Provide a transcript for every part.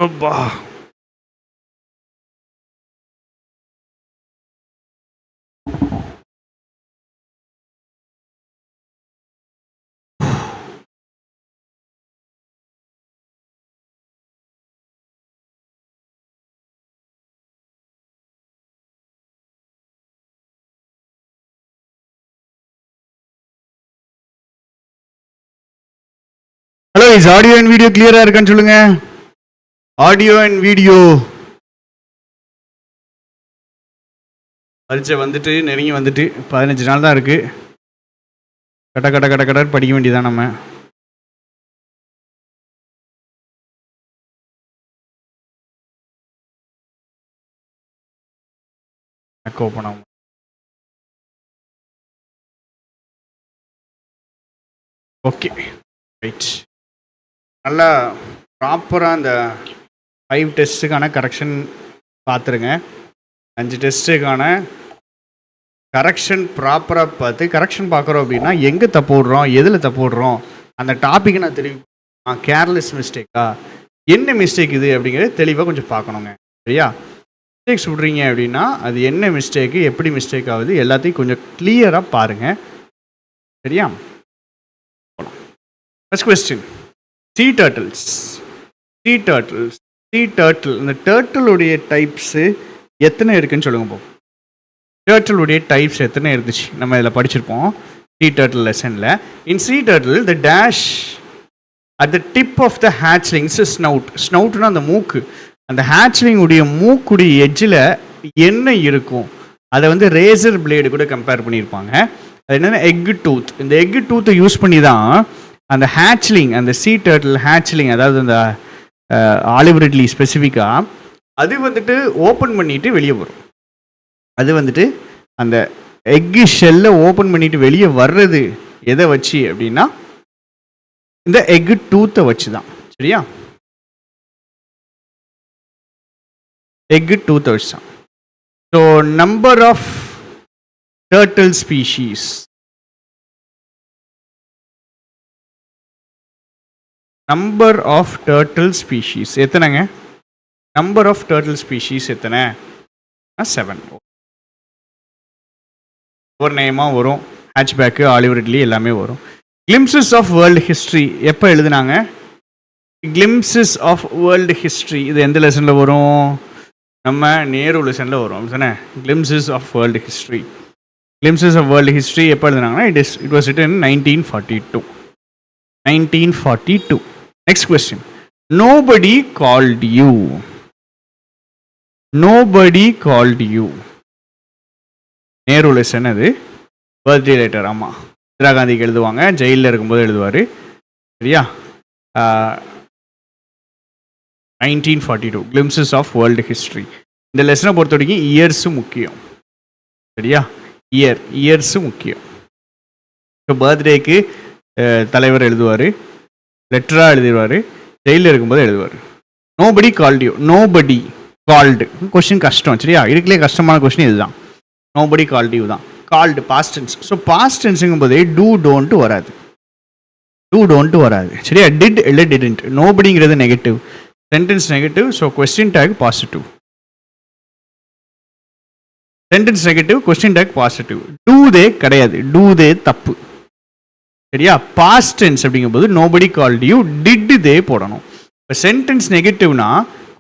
அப்பா! Hello, is audio and video கிளியரா இருக்கான்னு சொல்லுங்க. Audio and video. பரீட்சை வந்துட்டு நெருங்கி வந்துட்டு 15 நாள் தான் இருக்கு. கட்ட கட்ட கட்ட கட்ட படிக்க வேண்டியதான் நம்ம. ஓப்பன் ஆகும். Okay, right. நல்லா ப்ராப்பராக அந்த 5 டெஸ்ட்டுக்கான கரெக்ஷன் பார்த்துருங்க. 5 டெஸ்ட்டுக்கான கரெக்ஷன் ப்ராப்பராக பார்த்து, கரெக்ஷன் பார்க்குறோம் அப்படின்னா எங்கே தப்பு விடுறோம், எதில் தப்பு விடுறோம், அந்த டாப்பிக்கை நான் தெரியும், கேர்லெஸ் மிஸ்டேக்கா, என்ன மிஸ்டேக் இது அப்படிங்கிறது தெளிவாக கொஞ்சம் பார்க்கணுங்க. சரியா? மிஸ்டேக்ஸ் விட்றீங்க அப்படின்னா அது என்ன மிஸ்டேக்கு, எப்படி மிஸ்டேக் ஆகுது, எல்லாத்தையும் கொஞ்சம் கிளியராக பாருங்கள். சரியா? First question, sea turtles. Sea turtles, sea turtle, இந்த டர்ட்டிலுடைய டைப்ஸு எத்தனை இருக்குன்னு சொல்லுங்க போ. டர்ட்டிலுடைய டைப்ஸ் எத்தனை இருந்துச்சு நம்ம இதில் படிச்சிருப்போம் சீ டர்ட்டில் லெசனில். In sea turtle the dash at the tip of the hatchlings snout. ஸ்னவுட்னா அந்த மூக்கு, அந்த ஹேட்ச்லிங் உடைய மூக்குடைய எட்ஜில் என்ன இருக்கும் அதை வந்து ரேசர் பிளேடு கூட கம்பேர் பண்ணியிருப்பாங்க. அது என்னென்னா எக்கு டூத். இந்த எக்கு டூத்தை யூஸ் பண்ணி தான் அந்த ஹேட்ச்லிங், அந்த சீ டர்ட்டில் ஹேட்ச்லிங், அதாவது அந்த ஆலிவ் ரிட்லி ஸ்பெசிஃபிக்காக, அது வந்துட்டு ஓப்பன் பண்ணிட்டு வெளியே வரும். அது வந்துட்டு அந்த எக்கு ஷெல்லை ஓப்பன் பண்ணிட்டு வெளியே வர்றது எதை வச்சு அப்படின்னா இந்த எக்கு டூத்தை வச்சு தான். சரியா? எக்கு டூத்தை வச்சு தான். So number of turtle species, number of turtle species எத்தனைங்க? நம்பர் ஆஃப் டர்ட்டில் ஸ்பீஷீஸ் எத்தனை? 7. ஒரு நேமாக வரும், ஹேட்ச்பேக்கு, ஆலிவ் ரிட்லி எல்லாமே வரும். கிளிம்சஸ் ஆஃப் வேர்ல்டு ஹிஸ்ட்ரி எப்போ எழுதுனாங்க? கிளிம்சஸ் ஆஃப் வேர்ல்டு ஹிஸ்ட்ரி இது எந்த லெசனில் வரும்? நம்ம நேரு லெசனில் வரும். தானே? Glimpses of world history. Glimpses of world history எப்போ எழுதுனாங்கன்னா it was written in 1942. 1942. Next question, nobody called you. Nobody called you Nehru lesson, அது பர்த்டே லெட்டர். ஆமாம், இந்திரா காந்திக்கு எழுதுவாங்க, ஜெயிலில் இருக்கும்போது எழுதுவார். சரியா? 1942 கிளிம்சஸ் ஆஃப் வேர்ல்டு ஹிஸ்ட்ரி. இந்த லெசனை பொறுத்த வரைக்கும் இயர்ஸும் முக்கியம். சரியா? இயர்ஸும் முக்கியம். இப்போ பர்த்டேக்கு தலைவர் எழுதுவார், லெட்டராக எழுதிடுவார், ஜெயிலில் இருக்கும்போது எழுதுவார். Nobody called you. Nobody called question கஷ்டம். சரியா? இதுக்குள்ளே கஷ்டமான கொஸ்டின் இதுதான். நோபடி கால்ட் யூ தான். Called past tense. So past டென்ஸுங்கும் போதே டூ டோன்ட்டு வராது. டூ டோன்ட்டு வராது. சரியா? டிட் இல்லை டிடன்ட். நோபடிங்கிறது negative, sentence negative. So question tag positive. Sentence negative, question tag positive. Do they கிடையாது, டூ தே தப்பு. சரியா? பாஸ்ட் டென்ஸ் அப்படிங்கும்போது nobody called you, did they போடணும். இப்போ சென்டென்ஸ் நெகட்டிவ்னா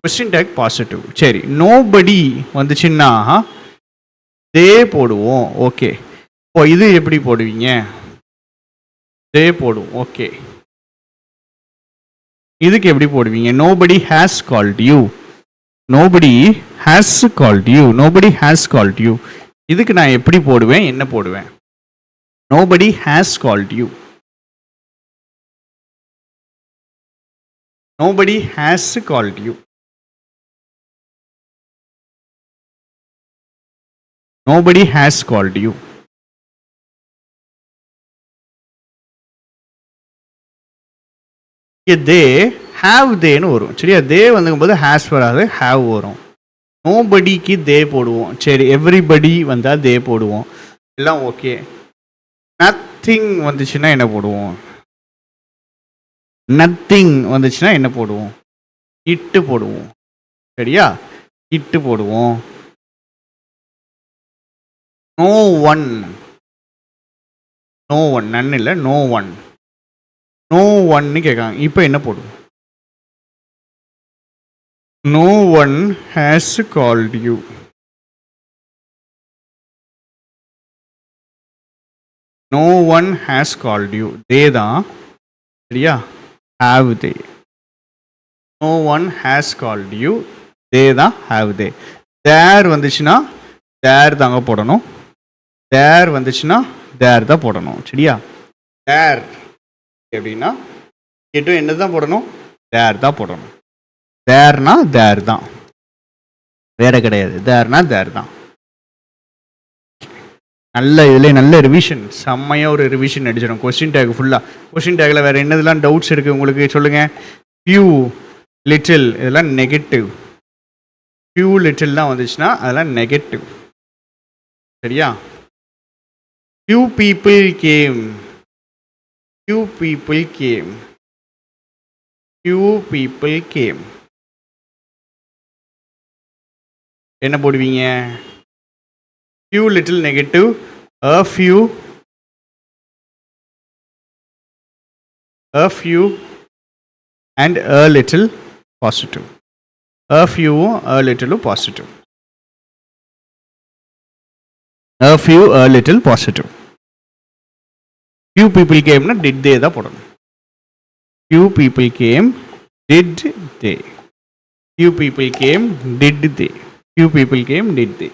கொஸ்டின் டேக் பாசிட்டிவ். சரி, நோபடி வந்துச்சுன்னா தே போடுவோம். ஓகே, இப்போ இது எப்படி போடுவீங்க? தே போடுவோம். ஓகே, இதுக்கு எப்படி போடுவீங்க? Nobody has called you. Nobody has called you. Nobody has called you. இதுக்கு நான் எப்படி போடுவேன், என்ன போடுவேன்? Nobody has called you. Nobody has called you. Nobody has called you. they have தேன்னு வரும். சரியா? தே வந்துங்கும்போது ஹேஸ் வராது, ஹாவ் வரும். நோபடிக்கு தே போடுவோம். சரி, எவ்ரிபடி வந்தால் தே போடுவோம். எல்லாம் ஓகே. நத்திங் வந்துச்சுன்னா என்ன போடுவோம்? நத்திங் வந்துச்சுன்னா என்ன போடுவோம்? இட்டு போடுவோம். சரியா? இட்டு போடுவோம். No one, no one, none இல்லை, நோ ஒன், நோ ஒன்னு கேட்காங்க. இப்போ என்ன போடுவோம்? No one has called you. No one has called you, they தான். சரியா? Have they. No one has called you, they தான் ஹாவ் தே. தேர் வந்துச்சுன்னா தேர் தாங்க போடணும். தேர் வந்துச்சுன்னா தேர் தான் போடணும். சரியா? தேர் எப்படின்னா கேட்டும் என்ன தான் போடணும்? தேர் தான் போடணும். தேர்னா தேர் தான், வேற கிடையாது. தேர்னா தேர் தான். நல்ல இதில் நல்ல ரிவிஷன், செம்மையாக ஒரு ரிவிஷன் அடிச்சிடும் கொஸ்டின் டேக் ஃபுல்லாக. கொஸ்டின் டேக்கில் வேறு என்னதெல்லாம் டவுட்ஸ் இருக்குது உங்களுக்கு சொல்லுங்கள். ஃபியூ, லிட்டில் இதெல்லாம் நெகட்டிவ். ஃபியூ லிட்டில்லாம் வந்துச்சுன்னா அதெல்லாம் நெகட்டிவ். சரியா? Few people came, few people came, few people came. என்ன போடுவீங்க? few little negative, a few and a little positive. A few, a little positive. A few, a little positive. Few people came na did they da போடணும். Few people came, did they. Few people came, did they. Few people came, did they.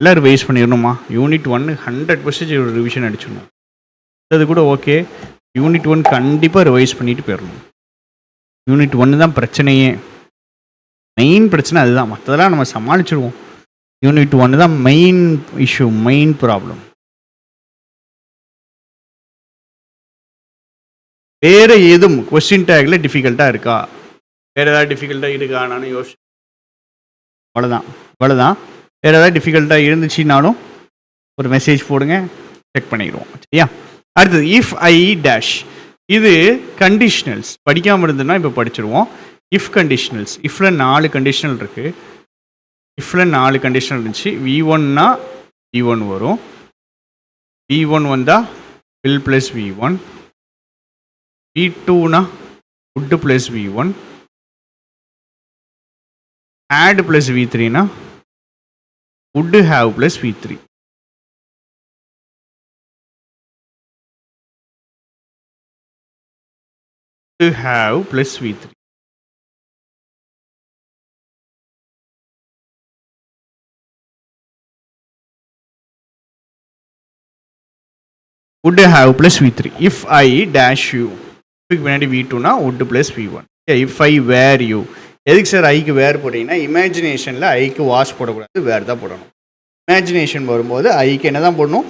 எல்லோரும் revise பண்ணிடணுமா? Unit 1 100% ஒரு revision அடிச்சிடணும். அது கூட okay. Unit 1 கண்டிப்பாக revise பண்ணிட்டு போயிடணும். Unit 1 தான் பிரச்சனையே, மெயின் பிரச்சனை அதுதான். மற்றதெல்லாம் நம்ம சமாளிச்சிடுவோம். யூனிட் 1 தான் மெயின் இஷ்யூ, மெயின் ப்ராப்ளம். வேறு எதுவும் கொஸ்டின் டேக்கில் டிஃபிகல்ட்டாக இருக்கா? வேறு ஏதாவது டிஃபிகல்ட்டாக இருக்கா? நானும் யோசிச்சு அவ்வளோதான், அவ்வளோதான். வேறு ஏதாவது டிஃபிகல்ட்டாக இருந்துச்சுனாலும் ஒரு மெசேஜ் போடுங்க, செக் பண்ணிடுவோம். சரியா? அடுத்தது இஃப் ஐ டேஷ். இது கண்டிஷனல்ஸ். படிக்காமல் இருந்ததுன்னா இப்போ படிச்சிடுவோம். If conditionals. இஃப்ல 4 கண்டிஷனல் இருக்குது. இஃப்ல 4 கண்டிஷனல் இருந்துச்சு. V1னா V1 வரும். V1 வந்தால் will ப்ளஸ் V1. V2னா would plus V1. had plus V3னா would have plus V3. Would have plus V3. Would have plus V3. If I dash you. V2 na would plus V1. Yeah, if I were you. எதுக்கு sir ஐக்கு வேர் போட்டிங்கன்னா இமேஜினேஷனில் ஐக்கு wash போடக்கூடாது, வேர் தான் போடணும். Imagination வரும்போது ஐக்கு என்ன தான் போடணும்?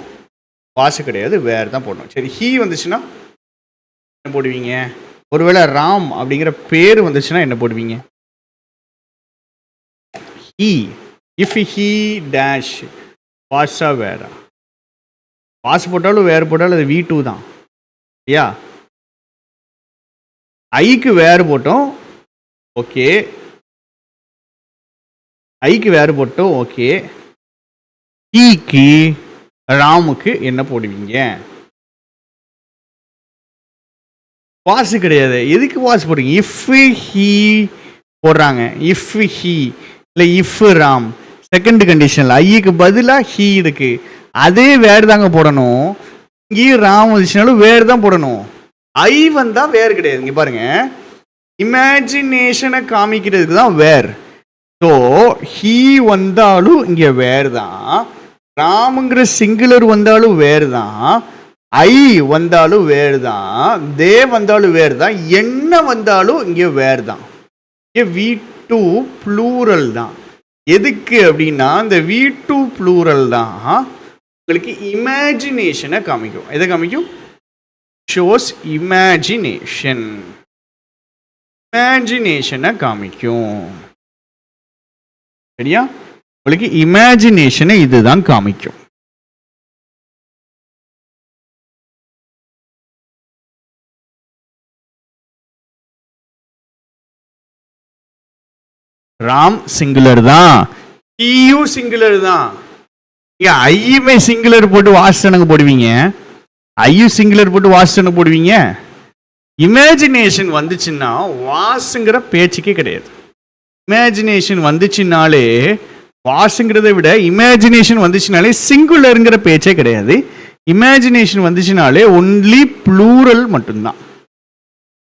வாஷ் கிடையாது, வேர் தான் போடணும். சரி, ஹீ வந்துச்சுன்னா என்ன போடுவீங்க? ஒருவேளை ராம் அப்படிங்கிற பேர் வந்துச்சுன்னா என்ன போடுவீங்க? ஹீ. இஃப் ஹீ டேஷ் வாஷா வேரா? வாஷ் போட்டாலும் வேர் போட்டாலும் அது V2 தான். ஐயா ஐக்கு வேர் போட்டோம், ஓகே. ஐக்கு வேறு போட்டோம், ஓகே. ஹீக்கு ராமுக்கு என்ன போடுவீங்க? வாஷ் கிடையாது. எதுக்கு வாஷ் போடுறீங்க? இஃப் ஹீ போடுறாங்க. இஃப் ஹீ இல்லை இஃப் ராம். செகண்ட் கண்டிஷனில் ஐக்கு பதிலாக ஹீ இருக்கு, அதே வேறு தாங்க போடணும். இங்கேயும் ராம் வந்துச்சுனாலும் வேறு தான் போடணும். ஐ வந்தால் வேறு கிடையாது. இங்கே பாருங்க, இமேஜினேஷனை காமிக்கிறதுக்கு தான் வேர். ஸோ ஹீ வந்தாலும் இங்கே வேர் தான், ராமுங்கிற சிங்குலர் வந்தாலும் வேர் தான், ஐ வந்தாலும் வேர் தான், தே வந்தாலும் வேர் தான், என்ன வந்தாலும் இங்கே வேர் தான். இங்கே V2 ப்ளூரல் தான். எதுக்கு அப்படின்னா இந்த V2 ப்ளூரல் தான் உங்களுக்கு இமேஜினேஷனை காமிக்கும். எதை காமிக்கும்? Shows imagination. இமேஜினேஷனை காமிக்கும். சரியா? உங்களுக்கு இமேஜினேஷனை இதுதான் காமிக்கும். ராம் சிங்குலர் தான், ஈயு சிங்குலர் தான். ஐயுமே சிங்குலர் போட்டு வாசனுக்கு போடுவீங்க, ஐயு சிங்குலர் போட்டு வாசனுக்கு போடுவீங்க. இமேஜினேஷன் வந்துச்சுன்னா வாசுங்கிற பேச்சுக்கே கிடையாது. இமேஜினேஷன் வந்துச்சுனாலே, வாசுங்கிறத விட இமேஜினேஷன் வந்துச்சுனாலே சிங்குலருங்கிற பேச்சே கிடையாது. இமேஜினேஷன் வந்துச்சுனாலே ஒன்லி ப்ளூரல் மட்டும்தான்.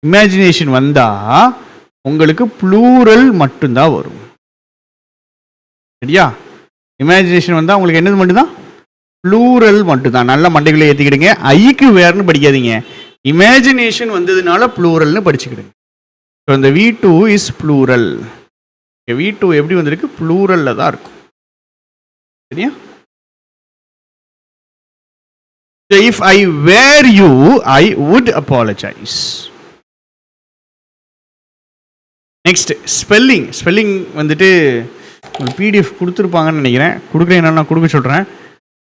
இமேஜினேஷன் வந்தா உங்களுக்கு ப்ளூரல் மட்டும்தான் வரும். சரியா? இமேஜினேஷன் வந்தா உங்களுக்கு என்னது மட்டும்தான்? ப்ளூரல் மட்டும்தான். நல்ல மண்டைக்குள்ளே ஏற்றிக்கிடுங்க. ஐக்கு வேறுனு படிக்காதீங்க, இமேஜினேஷன் வந்ததுனால ப்ளூரல்னு படிச்சுக்கிடுங்க. ஸோ இந்த V2 இஸ் ப்ளூரல். V2 எப்படி வந்திருக்கு? ப்ளூரல்ல தான் இருக்கும். சரியா? So if I were you, I would apologize. Next spelling. Spelling வந்துட்டு ஒரு PDF கொடுத்துருப்பாங்கன்னு நினைக்கிறேன். கொடுக்குறேன், நான் கொடுக்க சொல்கிறேன்.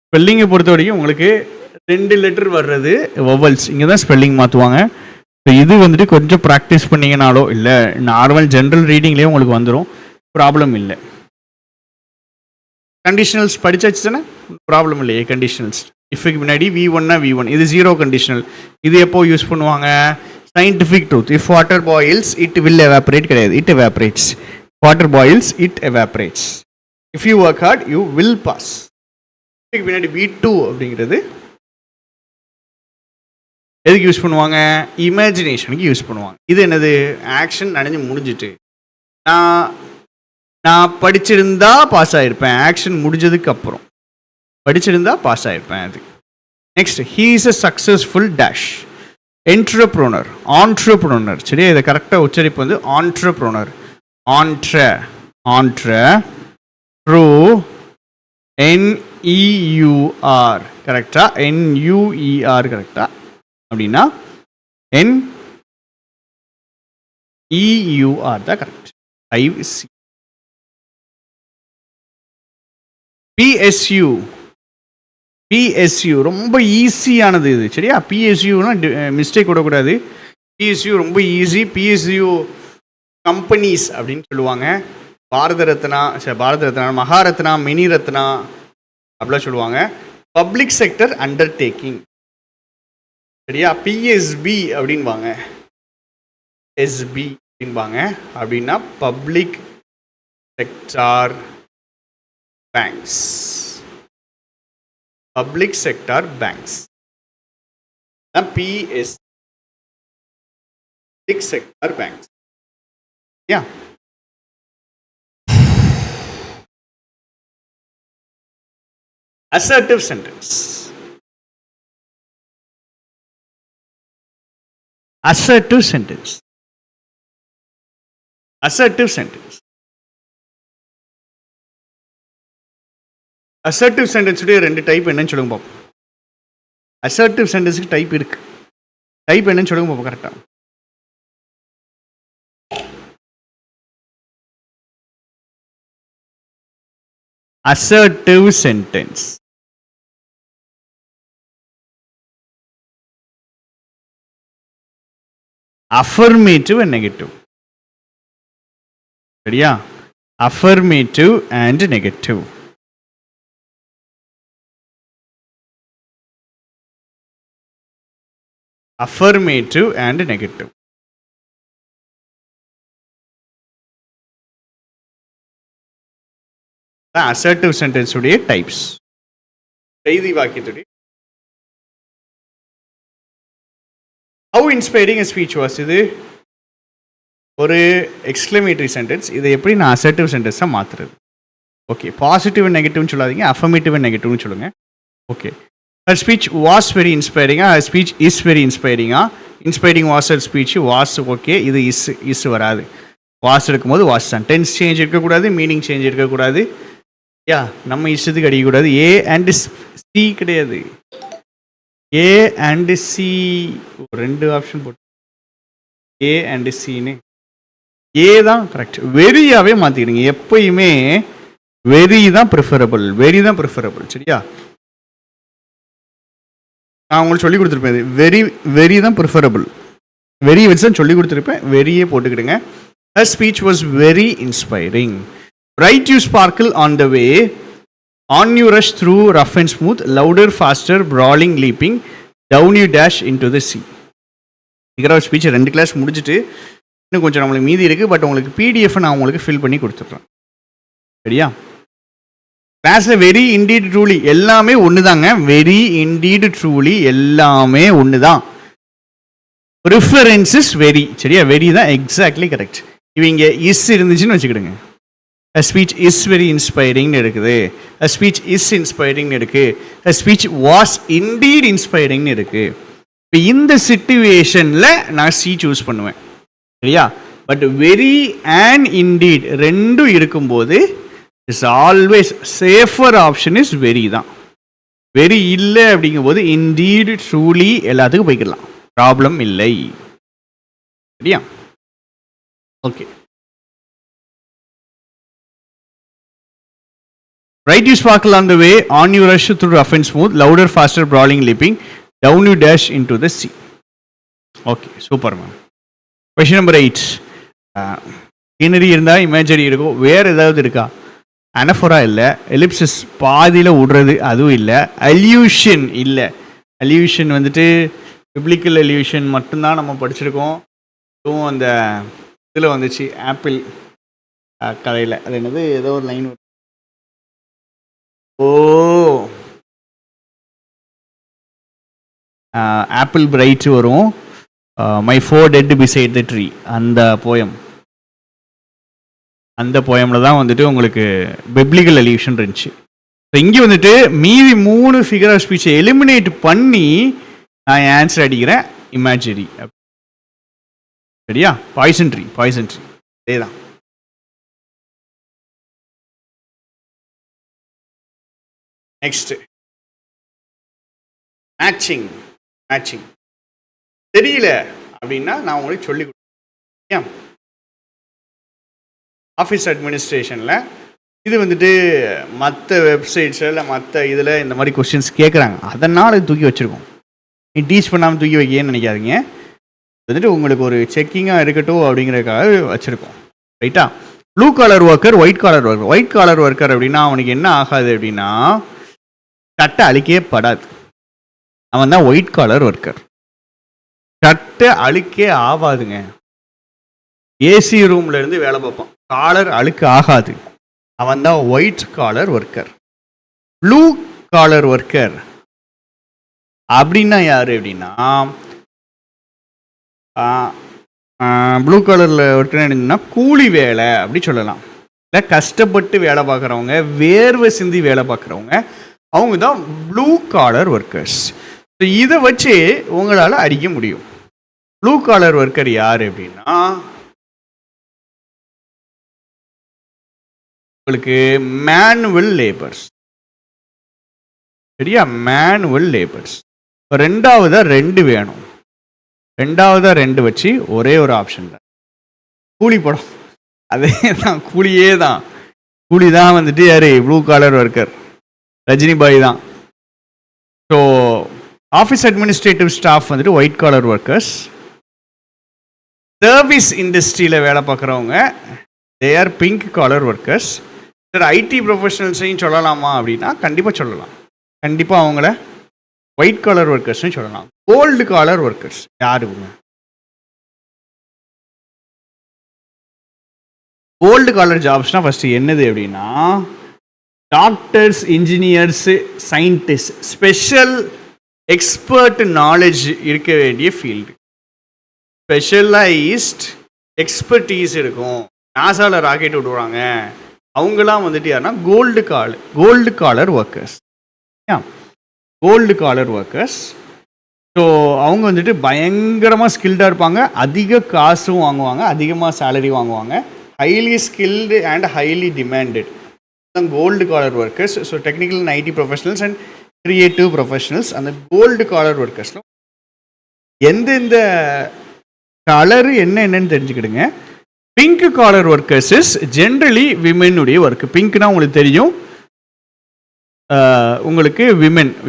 ஸ்பெல்லிங்கை பொறுத்த வரைக்கும் உங்களுக்கு 2 லெட்டர் வர்றது வவல்ஸ், இங்கே தான் ஸ்பெல்லிங் மாற்றுவாங்க. ஸோ இது வந்துட்டு கொஞ்சம் ப்ராக்டிஸ் பண்ணிங்கனாலோ இல்லை நார்மல் ஜென்ரல் ரீடிங்லேயே உங்களுக்கு வந்துடும், ப்ராப்ளம் இல்லை. கண்டிஷனல்ஸ் படிச்சாச்சு தானே, ப்ராப்ளம் இல்லையே. கண்டிஷனல்ஸ் இஃப்க்கு முன்னாடி V1னா V1, இது 0 கண்டிஷனல். இது எப்போ யூஸ் பண்ணுவாங்க? Scientific truth. If water boils it will evaporate கிடையாது, it evaporates. Water boils it evaporates. If you work hard you will pass. இதுக்கு பின்னாடி V2 அப்படிங்கிறது எதுக்கு யூஸ் பண்ணுவாங்க? இமேஜினேஷனுக்கு யூஸ் பண்ணுவாங்க. இது என்னது? ஆக்ஷன் நடந்து முடிஞ்சிட்டு நான் படிச்சிருந்தா பாஸ் ஆகிருப்பேன், ஆக்ஷன் முடிஞ்சதுக்கு அப்புறம் படிச்சிருந்தா பாஸ் ஆகிருப்பேன். அது next, he is a successful dash entrepreneur, entrepreneur. சரியா? இதை கரெக்டாக உச்சரிப்பு வந்து ஆண்ட்ரப்ரனர். ட்ரூ NEUR கரெக்டா? NUER கரெக்டா? அப்படின்னா NEUR தான் கரெக்ட். PSU ரொம்ப ஈஸியானது இது. சரியா? PSUனா மிஸ்டேக் விடக்கூடாது. PSU ரொம்ப ஈஸி. PSU கம்பெனிஸ் அப்படின்னு சொல்லுவாங்க. பாரத ரத்னா, மகாரத்னா, மினி ரத்னா அப்படிலாம் சொல்லுவாங்க. Public sector undertaking. சரியா? PSB அப்படின்பாங்க, SB அப்படின்பாங்க. அப்படின்னா public sector banks. Public sector banks PS, public sector banks. Yeah, assertive sentence. Assertive sentence. Assertive sentence. Assertive sentence உடைய 2 டைப் என்னன்னு சொல்லுங்க பாப்போம். Assertive sentenceக்கு டைப் இருக்கு. டைப் என்னன்னு சொல்லுங்க பாப்போம் கரெக்டா. Assertive sentence. Affirmative and negative. சரியா? Affirmative and negative. Affirmative and negative. Assertive sentence உடைய டைப்ஸ். செய்தி வாக்கியத்துடைய how inspiring a speech was. இது ஒரு எக்ஸ்க்ளமேட்டரி சென்டென்ஸ். இதை எப்படி நான் அசர்ட்டிவ் சென்டென்ஸாக மாற்றுறது? ஓகே, பாசிட்டிவ் அண்ட் நெகட்டிவ்னு சொல்லாதீங்க, அஃபர்மேட்டிவ் அண்ட் நெகட்டிவ்னு சொல்லுங்கள். Okay, her speech was very inspiring. her speech is very inspiring. inspiring was her speech. was okay, இது இஸ் வராது. வாஸ் இருக்கும்போது வாஸ் தான். டென்ஸ் சேஞ்ச் இருக்கக்கூடாது, மீனிங் சேஞ்ச் இருக்கக்கூடாது. யா, நம்ம இஷ்டத்துக்கு அடிக்கக்கூடாது. ஏ அண்ட் சி கிடையாது, ஏ அண்ட் சி 2 ஆப்ஷன் போட்டு ஏ அண்ட் சின்னு ஏ தான் கரெக்ட். வெரியாவே மாற்றிக்கிடுங்க. எப்பயுமே வெரி தான் ப்ரிஃபரபிள், வெரி தான் ப்ரிஃபரபிள். சரியா? நான் உங்களுக்கு சொல்லி கொடுத்துருப்பேன், வெரி வெரி தான் ப்ரிஃபரபிள். வெரி வச்சு தான் சொல்லி கொடுத்துருப்பேன், வெரியே போட்டுக்கிடுங்க. Her speech was very inspiring. Bright you sparkle on the way. On you rush through rough and smooth. Louder, faster, brawling, leaping. Down you dash into the sea. Figure of speech 2 class முடிச்சுட்டு இன்னும் கொஞ்சம் நம்மளுக்கு மீதி இருக்குது. But உங்களுக்கு PDF நான் உங்களுக்கு fill பண்ணி கொடுத்துட்றேன். சரியா? கிளாஸில் வெரி இண்டீட் ட்ரூலி எல்லாமே ஒன்று தாங்க. வெரி இண்டீட் ட்ரூலி எல்லாமே ஒன்று தான். ப்ரிஃபரன்ஸஸ் வெரி. சரியா? வெரி தான் எக்ஸாக்ட்லி கரெக்ட். இவங்க இஸ் இருந்துச்சுன்னு வச்சுக்கிடுங்க. A speech is very inspiring இருக்குது. A speech is inspiring இருக்கு. A speech was indeed inspiring இருக்கு. இப்போ இந்த சிச்சுவேஷனில் நான் சி சூஸ் பண்ணுவேன். சரியா? பட் வெரி அண்ட் இண்டீட் ரெண்டும் இருக்கும்போது it's always safer option is very தான். வெரி இல்லை அப்படிங்கும்போது இண்டீட் ட்ரூலி எல்லாத்துக்கும் போய்க்கலாம், ப்ராப்ளம் இல்லை. சரியா? Okay. Bright you sparkle on the way, on you rush through rough and smooth, louder, faster, brawling, leaping, down you dash into the sea. Okay, super man. Question number 8. Scenery இருந்தா imagery இருக்கும், வேற ஏதாவது இருக்கா? Anaphora இல்லை, ellipses பாதியில் விடுறது அதுவும் இல்லை, அல்யூஷன் இல்லை. அல்யூஷன் வந்துட்டு பிப்ளிக்கல் அல்யூஷன் மட்டும்தான் நம்ம படிச்சிருக்கோம். அதுவும் அந்த இதில் வந்துச்சு ஆப்பிள் கதையில். அது என்னது, ஏதோ ஒரு லைன். ஆப்பிள் பிரைட் வரும், my forehead beside the tree, அந்த போயம். அந்த போயமில் தான் வந்துட்டு உங்களுக்கு பிப்ளிக்கல் அல்யூஷன் இருந்துச்சு. ஸோ இங்கே வந்துட்டு மீதி 3 ஃபிகர் ஆஃப் ஸ்பீச்சை எலிமினேட் பண்ணி நான் ஆன்சர் அடிக்கிறேன் இமேஜரி. சரியா? பாய்சன் ட்ரீ, பாய்சன் ட்ரீ அதே தான். Next matching. மேட்சிங் தெரியல அப்படின்னா நான் உங்களுக்கு சொல்லி கொடுத்தேன். ஆஃபீஸ் அட்மினிஸ்ட்ரேஷனில் இது வந்துட்டு மற்ற வெப்சைட்ஸில் இல்லை மற்ற இதில் இந்த மாதிரி கொஸ்டின்ஸ் கேட்குறாங்க, அதனால் இது தூக்கி வச்சுருக்கோம். நீ டீச் பண்ணாமல் தூக்கி வைக்கேன்னு நினைக்காதீங்க. வந்துட்டு உங்களுக்கு ஒரு செக்கிங்காக இருக்கட்டும் அப்படிங்கிறதுக்காக வச்சுருக்கோம். ரைட்டா? Blue collar worker, white collar worker. White collar worker அப்படின்னா அவனுக்கு என்ன ஆகாது அப்படின்னா சட்டை அழிக்கவே படாது. அவன் தான் ஒயிட் காலர் ஒர்க்கர். சட்டை அழுக்கே ஆகாதுங்க. ஏசி ரூம்ல இருந்து வேலை பார்ப்பான், காலர் அழுக்கு ஆகாது. அவன் தான் white collar worker. Blue collar worker அப்படின்னா யாரு அப்படின்னா, ப்ளூ கலரில் ஒர்க்கர் என்னன்னா கூலி வேலை அப்படி சொல்லலாம். இல்லை கஷ்டப்பட்டு வேலை பார்க்குறவங்க, வேர்வை சிந்தி வேலை பார்க்குறவங்க, அவங்க தான் ப்ளூ காலர் ஒர்க்கர்ஸ். ஸோ இதை வச்சு உங்களால் அடிக்க முடியும். ப்ளூ காலர் ஒர்க்கர் யார் அப்படின்னா உங்களுக்கு மேனுவல் லேபர்ஸ். சரியா? Manual labours. இப்போ ரெண்டாவதா 2 வேணும். ரெண்டாவதா 2 வச்சு ஒரே ஒரு ஆப்ஷன் தான் கூலி படம். அதே தான், கூலியே தான். கூலி தான் வந்துட்டு யாரு? ப்ளூ காலர் ஒர்க்கர், ரஜினி பாய் தான். ஸோ ஆஃபீஸ் அட்மினிஸ்ட்ரேட்டிவ் ஸ்டாஃப் வந்துட்டு ஒயிட் காலர் ஒர்க்கர்ஸ். சர்வீஸ் இண்டஸ்ட்ரியில் வேலை பார்க்குறவங்க they are pink collar workers. Sir IT ப்ரொஃபஷனல்ஸையும் சொல்லலாமா அப்படின்னா கண்டிப்பாக சொல்லலாம். கண்டிப்பாக அவங்கள ஒயிட் காலர் ஒர்க்கர்ஸ்னு சொல்லலாம். கோல்டு காலர் ஒர்க்கர்ஸ் யாருங்க? கோல்டு காலர் ஜாப்ஸ்னால் ஃபஸ்ட்டு என்னது அப்படின்னா doctors, engineers, scientist, special expert knowledge இருக்க வேண்டிய ஃபீல்டு. ஸ்பெஷலைஸ்ட் எக்ஸ்பர்டீஸ் இருக்கும். நாசாவில் ராக்கெட் விடுவாங்க, அவங்களாம் வந்துட்டு யாருன்னா gold collar workers. Gold collar workers. So அவங்க வந்துட்டு பயங்கரமாக ஸ்கில்டாக இருப்பாங்க, அதிக காசும் வாங்குவாங்க, அதிகமாக சேலரி வாங்குவாங்க, highly skilled and highly demanded. Gold collar workers. So technical and IT professionals and creative professionals. அந்த கோல்டு காலர் ஒர்க்கர்ஸில் எந்தெந்த கலரு என்னென்னு தெரிஞ்சுக்கிடுங்க. Pink collar workers is generally விமெனுடைய ஒர்க். பிங்க்னா உங்களுக்கு தெரியும், உங்களுக்கு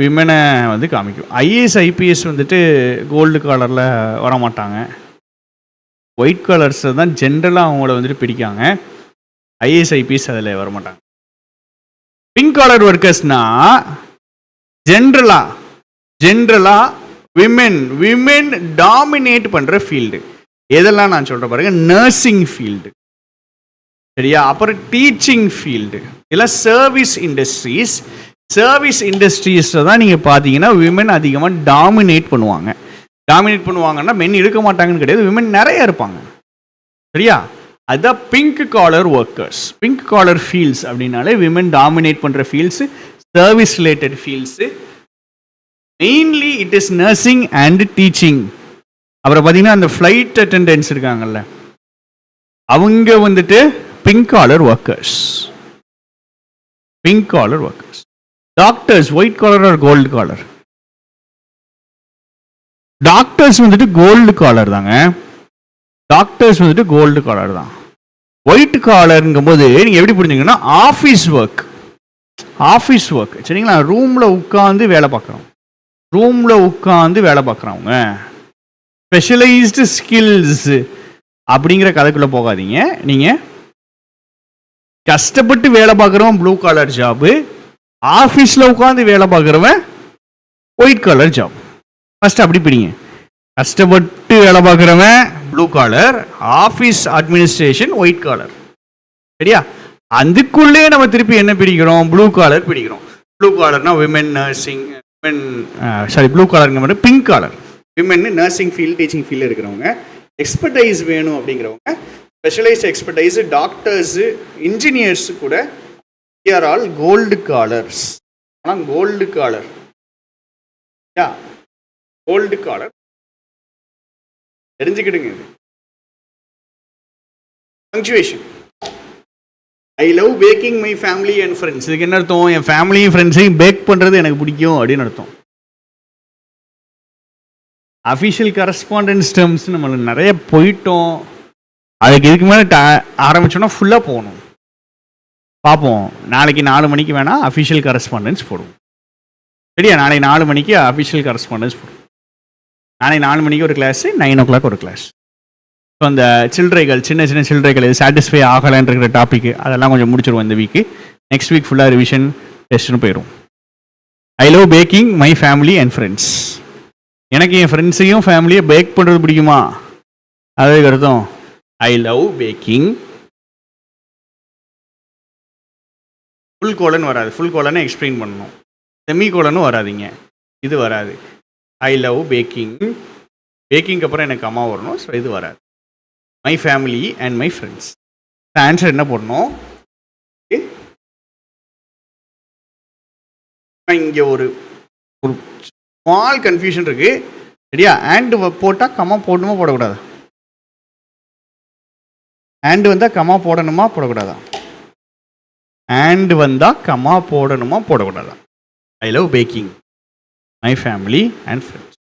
விமனை வந்து காமிக்கும். ஐஏஎஸ் ஐபிஎஸ் வந்துட்டு கோல்டு காலரில் வரமாட்டாங்க. ஒயிட் காலர்ஸ் தான் ஜென்ரலாக அவங்கள வந்துட்டு பிடிக்காங்க. ஐஏஎஸ் ஐபிஎஸ் அதில் வரமாட்டாங்க. பிங்க் காலர் ஒர்க்கர்ஸ்னா ஜென்ரலா விமென் டாமினேட் பண்ற ஃபீல்டு. எதெல்லாம் நான் சொல்றேன் பாருங்க. நர்சிங் ஃபீல்டு, சரியா? அப்புறம் டீச்சிங் ஃபீல்டு, இதெல்லாம் சர்வீஸ் இண்டஸ்ட்ரீஸ்ல தான் நீங்க பாத்தீங்கன்னா விமென் அதிகமாக டாமினேட் பண்ணுவாங்கன்னா மென் இருக்க மாட்டாங்கன்னு கிடையாது, விமென் நிறைய இருப்பாங்க, சரியா? அதுதான் pink collar workers. Pink collar fields அப்படின்னாலே விமென் டாமினேட் பண்ற fields, service related fields. Mainly it is nursing and teaching. அப்புறம் பார்த்தீங்கன்னா அந்த ஃப்ளைட் அட்டெண்டன்ஸ் இருக்காங்கல்ல, அவங்க வந்துட்டு pink collar workers. Doctors white collar or gold collar? Doctors வந்துட்டு கோல்டு காலர் தாங்க. ஒயிட் காலருங்கும் போது நீங்க எப்படி புரிஞ்சுங்கன்னா ஆஃபீஸ் ஒர்க், சரிங்களா? ரூம்ல உட்காந்து வேலை பார்க்குறவங்க, ஸ்பெஷலைஸ்டு ஸ்கில்ஸ் அப்படிங்கிற கதைக்குள்ள போகாதீங்க. நீங்க கஷ்டப்பட்டு வேலை பார்க்குறவன் ப்ளூ காலர் ஜாபு, ஆஃபீஸில் உட்காந்து வேலை பார்க்குறவன் ஒயிட் காலர் ஜாப். ஃபர்ஸ்ட் அப்படி பிடிங்க. கஷ்டப்பட்டு வேலை பார்க்குறவன் blue collar, office administration white collar, சரியா? அதுக்குள்ளே நம்ம திருப்பி என்ன பிடிக்கிறோம்? ப்ளூ காலர் பிடிக்கிறோம். ப்ளூ காலர்னா விமென் நர்சிங், ப்ளூ காலருங்க pink collar, women nursing field, teaching field இருக்கிறவங்க. எக்ஸ்பர்டைஸ் வேணும் அப்படிங்கிறவங்க, ஸ்பெஷலைஸ்ட் எக்ஸ்பர்டைஸ், டாக்டர்ஸு, இன்ஜினியர்ஸு கூட ஆர் ஆல் கோல்டு காலர்ஸ். ஆனால் கோல்டு காலர் தெரிஞ்சுக்கிடுங்க. Punctuation. I love baking my family and friends. இதுக்கு என்ன அர்த்தம்? என் ஃபேமிலியும் ஃப்ரெண்ட்ஸையும் பேக் பண்ணுறது எனக்கு பிடிக்கும் அப்படின்னு அர்த்தம். அஃபிஷியல் கரஸ்பாண்டன்ஸ் டேர்ம்ஸ் நம்மளுக்கு நிறைய போயிட்டோம். அதுக்கு இதுக்கு மேலே ஆரம்பிச்சோன்னா ஃபுல்லாக போகணும். பார்ப்போம், நாளைக்கு 4 மணிக்கு வேணால் அஃபிஷியல் கரஸ்பாண்டன்ஸ் போடுவோம், சரியா? நாளைக்கு 4 மணிக்கு அஃபிஷியல் கரஸ்பாண்டன்ஸ் போடுவோம். நாளைக்கு 4 மணிக்கு ஒரு கிளாஸு, 9 o'clock ஒரு கிளாஸ். ஸோ அந்த சில்லறைகள், சின்ன சில்லறைகள், இது சாட்டிஸ்ஃபை ஆகலைன்னு இருக்கிற டாப்பிக்கு அதெல்லாம் கொஞ்சம் முடிச்சிருவோம் இந்த வீக்கு. நெக்ஸ்ட் வீக் ஃபுல்லாக ரிவிஷன் டெஸ்ட்னு போயிடும். I love baking my family and friends. எனக்கு என் ஃப்ரெண்ட்ஸையும் ஃபேமிலியை பேக் பண்ணுறது பிடிக்குமா? அதுக்கு அர்த்தம் I love baking. Full colon வராது, ஃபுல் கோலனை எக்ஸ்பிளைன் பண்ணணும். செமி கோலனும் வராதிங்க, இது வராது. ஐ லவ் பேக்கிங், பேக்கிங்க்கு அப்புறம் எனக்கு அம்மா வரணும், ஸோ இது வராது. My family and my friends. Answer என்ன போடணும்? இங்கே ஒரு ஸ்மால் கன்ஃபியூஷன் இருக்கு, சரியா? அண்ட் போட்டால் கம்மா போடணுமா போடக்கூடாதா? அண்ட் வந்தால் கம்மா போடணுமா போடக்கூடாதா? அண்ட் வந்தால் கம்மா போடணுமா போடக்கூடாதா? I love baking my family and friends.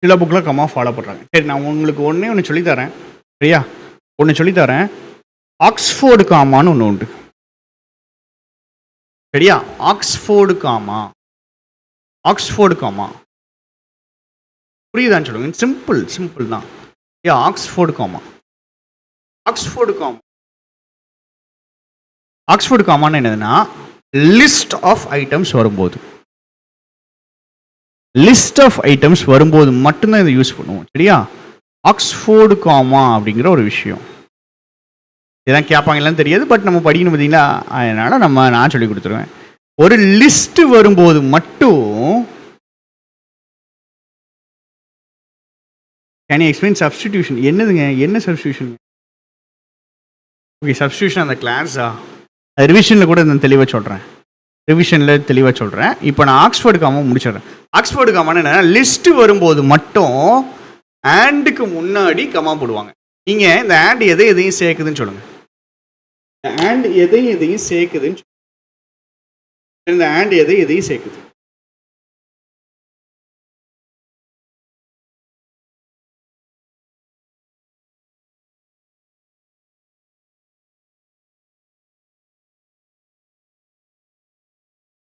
சில புக்கில் கம்மா ஃபாலோ பண்ணுறாங்க. சரி, நான் உங்களுக்கு ஒன்று சொல்லித்தரேன், சரியா? சொல்லித்தரேன். ஆக்ஸ்ஃபோர்டு காமான்னு ஒன்று உண்டு, சரியா? ஆக்ஸ்ஃபோர்டு காமா புரியுதான்னு சொல்லுங்க. சிம்பிள் தான். ஆக்ஸ்ஃபோர்டு காமான்னு என்னதுன்னா, லிஸ்ட் ஆஃப் ஐட்டம்ஸ் வரும்போது மட்டும்தான் இதை யூஸ் பண்ணுவோம், சரியா? ஆக்ஸ்ஃபோர்டு காமா அப்படிங்கிற ஒரு விஷயம் இதெல்லாம் கேட்பாங்கலாம் தெரியாது, பட் நம்ம படிக்கணும் பார்த்தீங்களா? அதனால நான் சொல்லி கொடுத்துருவேன். ஒரு லிஸ்ட் வரும்போது மட்டும் கேன் யூ எக்ஸ்பிளைன் சப்ஸ்டிடியூஷன்? என்னதுங்க, என்ன சப்ஸ்டிடியூஷன்? ஓகே, சப்ஸ்டிடியூஷன் அந்த கிளாஸா? அது ரிவிஷனில் கூட நான் தெளிவாக சொல்கிறேன். ரிவிஷனில் தெளிவாக சொல்கிறேன். இப்போ நான் ஆக்ஸ்ஃபோர்டு காமா முடிச்சிடுறேன். ஆக்ஸ்ஃபோர்டு காமான்னு என்னென்னா லிஸ்ட்டு வரும்போது மட்டும் ஆண்டுக்கு முன்னாடி கமா போடுவாங்க. நீங்கள் இந்த ஆண்ட் எதையும் சேர்க்குதுன்னு சொல்லுங்கள். ஆண்ட் எதையும் சேர்க்குதுன்னு இந்த ஆண்ட் எதையும் சேர்க்குது.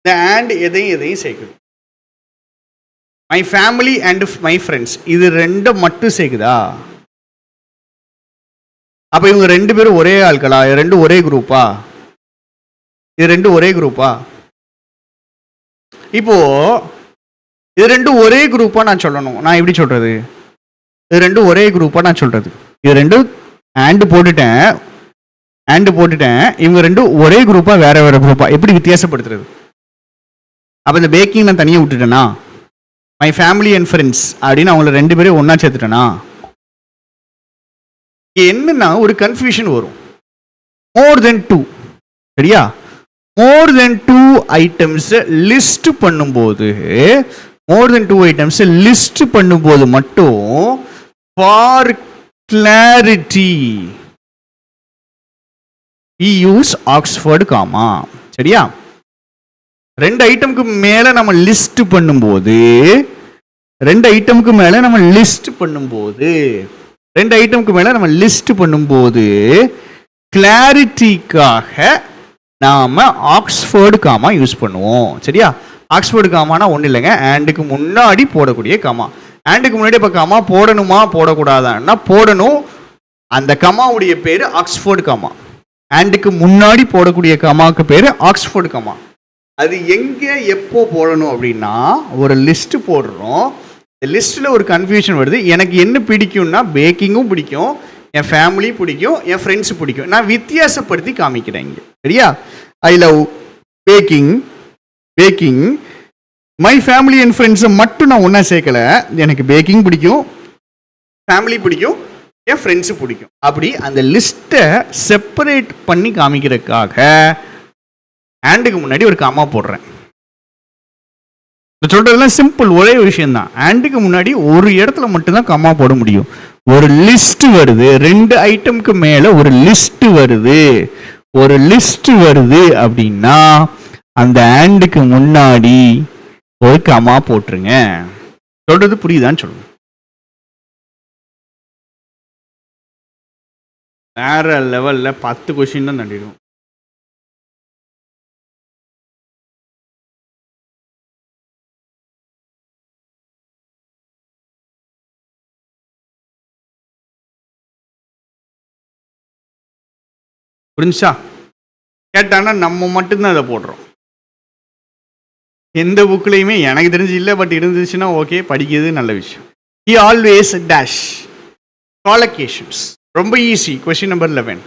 இந்த ஆண்ட் எதையும் சேர்க்குது. My family and my friends இது ரெண்டும் மட்டும் சேர்க்குதா? அப்போ இவங்க 2 பேரும் ஒரே ஆட்களா? ரெண்டும் ஒரே குரூப்பா? இது ரெண்டும் ஒரே குரூப்பா? இப்போ இது ரெண்டும் ஒரே குரூப்பா நான் சொல்லணும். நான் எப்படி சொல்றது? இது ரெண்டும் ஒரே குரூப்பா நான் சொல்றது. இது ரெண்டும் ஆண்டு போட்டுட்டேன். இவங்க ரெண்டும் ஒரே குரூப்பா வேற வேற குரூப்பா எப்படி வித்தியாசப்படுத்துறது? அப்போ இந்த பேக்கிங் நான் தனியாக விட்டுட்டேனா? மை ஃபேமிலி அண்ட் ஃப்ரெண்ட்ஸ் அப்படின்னு அவங்கள 2 பேரையும் ஒன்றா சேர்த்துட்டேனா? என்னன்னா ஒரு கன்ஃபியூஷன் வரும். மோர் தென் 2, சரியா? மோர் தென் 2 ஐட்டம்ஸ் லிஸ்ட் பண்ணும்போது மட்டும் for clarity we use Oxford comma, சரியா? 2 ஐட்டமுக்கு மேல நம்ம லிஸ்ட் பண்ணும்போது கிளாரிட்டிக்காக நாம ஆக்ஸ்ஃபோர்டு காமா யூஸ் பண்ணுவோம், சரியா? ஆக்ஸ்ஃபோர்டு காமானா ஒன்றும் இல்லைங்க, ஆண்டுக்கு முன்னாடி போடக்கூடிய காமா. ஆண்டுக்கு முன்னாடி இப்போ காமா போடணுமா போடக்கூடாதான்னா போடணும். அந்த கமாவுடைய பேர் ஆக்ஸ்ஃபோர்டு காமா. ஆண்டுக்கு முன்னாடி போடக்கூடிய காமாவுக்கு பேர் ஆக்ஸ்ஃபோர்டு காமா. அது எங்கே எப்போ போடணும் அப்படின்னா ஒரு லிஸ்ட் போடுறோம். இந்த லிஸ்ட்டில் ஒரு கன்ஃபியூஷன் வருது. எனக்கு என்ன பிடிக்கும்னா பேக்கிங்கும் பிடிக்கும், என் ஃபேமிலி பிடிக்கும், என் ஃப்ரெண்ட்ஸ் பிடிக்கும். நான் வித்தியாசப்படுத்தி காமிக்கிறேன் இங்கே, சரியா? I love baking my family and ஃப்ரெண்ட்ஸை மட்டும் நான் ஒன்றா சேர்க்கல. எனக்கு பேக்கிங் பிடிக்கும், ஃபேமிலி பிடிக்கும், என் ஃப்ரெண்ட்ஸு பிடிக்கும். அப்படி அந்த லிஸ்ட்டை செப்பரேட் பண்ணி காமிக்கிறதுக்காக ஆண்டுக்கு முன்னாடி ஒரு காமா போடுறேன். சொல்றதெல்லாம் சிம்பிள், ஒரே விஷயம் தான். ஆண்டுக்கு முன்னாடி ஒரு இடத்துல மட்டும்தான் கமா போட முடியும். ஒரு லிஸ்ட் வருது, 2 ஐட்டம்க்கு மேல ஒரு லிஸ்ட் வருது அப்படின்னா அந்த ஆண்டுக்கு முன்னாடி ஒரு கமா போட்டுருங்க. சொல்றது புரியுதான்னு சொல்லுங்க. வேற லெவல்ல 10 கொஸ்டின் தான் நடிடும். புரிஞ்சா? கேட்டானா நம்ம மட்டும்தான் அதை போடுறோம். எந்த புக்லையுமே எனக்கு தெரிஞ்சு இல்லை, பட் இருந்துச்சுன்னா ஓகே, படிக்கிறது நல்ல விஷயம். He always dash collocations. ரொம்ப easy. Question number 11.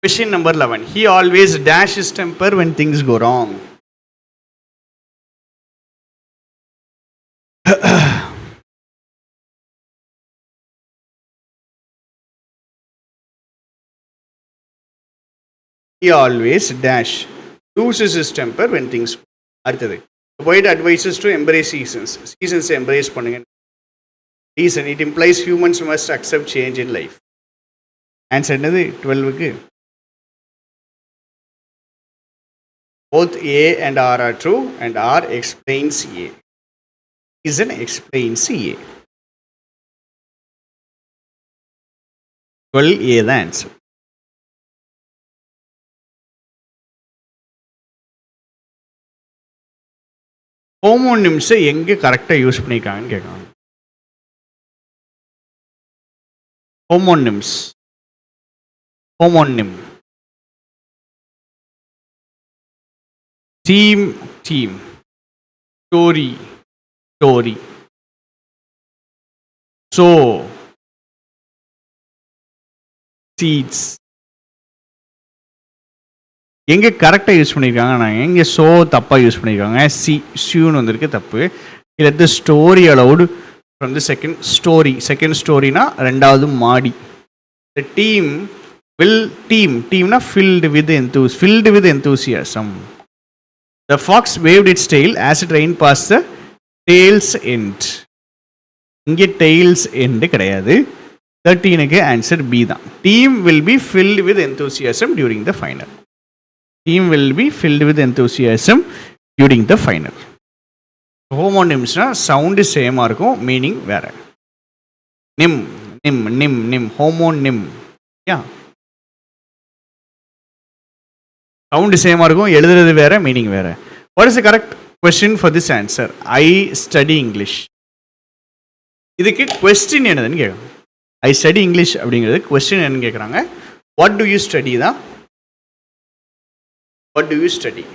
Question number 11. He always dash his temper when things go wrong. He always dash loses his temper when things. அடுத்தது avoid advices to embrace seasons. Seasons embrace பண்ணுங்க. Reason it implies humans must accept change in life. Answer என்னது 12க்கு? Both A and R are true and R explains A. Reason explains A. 12A the answer. ஹோமோனிம்ஸை எங்கே கரெக்டாக use பண்ணியிருக்காங்கன்னு கேட்குறாங்க. Homonym team story so seats எங்கே கரெக்டாக use பண்ணியிருக்காங்க? நான் எங்கே ஸோ தப்பாக யூஸ் பண்ணியிருக்காங்க. சியூன்னு வந்திருக்கு, தப்பு. இல்லை story allowed from the second ஸ்டோரினா 2வது மாடி. The teamனா filled with enthusiasm. The fox waved its tail as it ran past the tail's end. இங்கே tail's end கிடையாது. 13க்கு ஆன்சர் பி தான். Team will be filled with enthusiasm during the final. Team will be filled with enthusiasm during the final. ஹோமோனிம்ஸ்னா sound சேமாக இருக்கும், meaning வேற. நிம் நிம் நிம் நிம் homonym. யா, sound சேமாக இருக்கும், எழுதுறது வேற, மீனிங் வேற. What is the correct question for this answer? I study English. இதுக்கு கொஸ்டின் என்னதுன்னு கேட்குறாங்க. ஐ ஸ்டடி இங்கிலீஷ் அப்படிங்கிறது கொஸ்டின் என்னன்னு கேட்குறாங்க. வாட் டு யூ ஸ்டடி தான். What to you study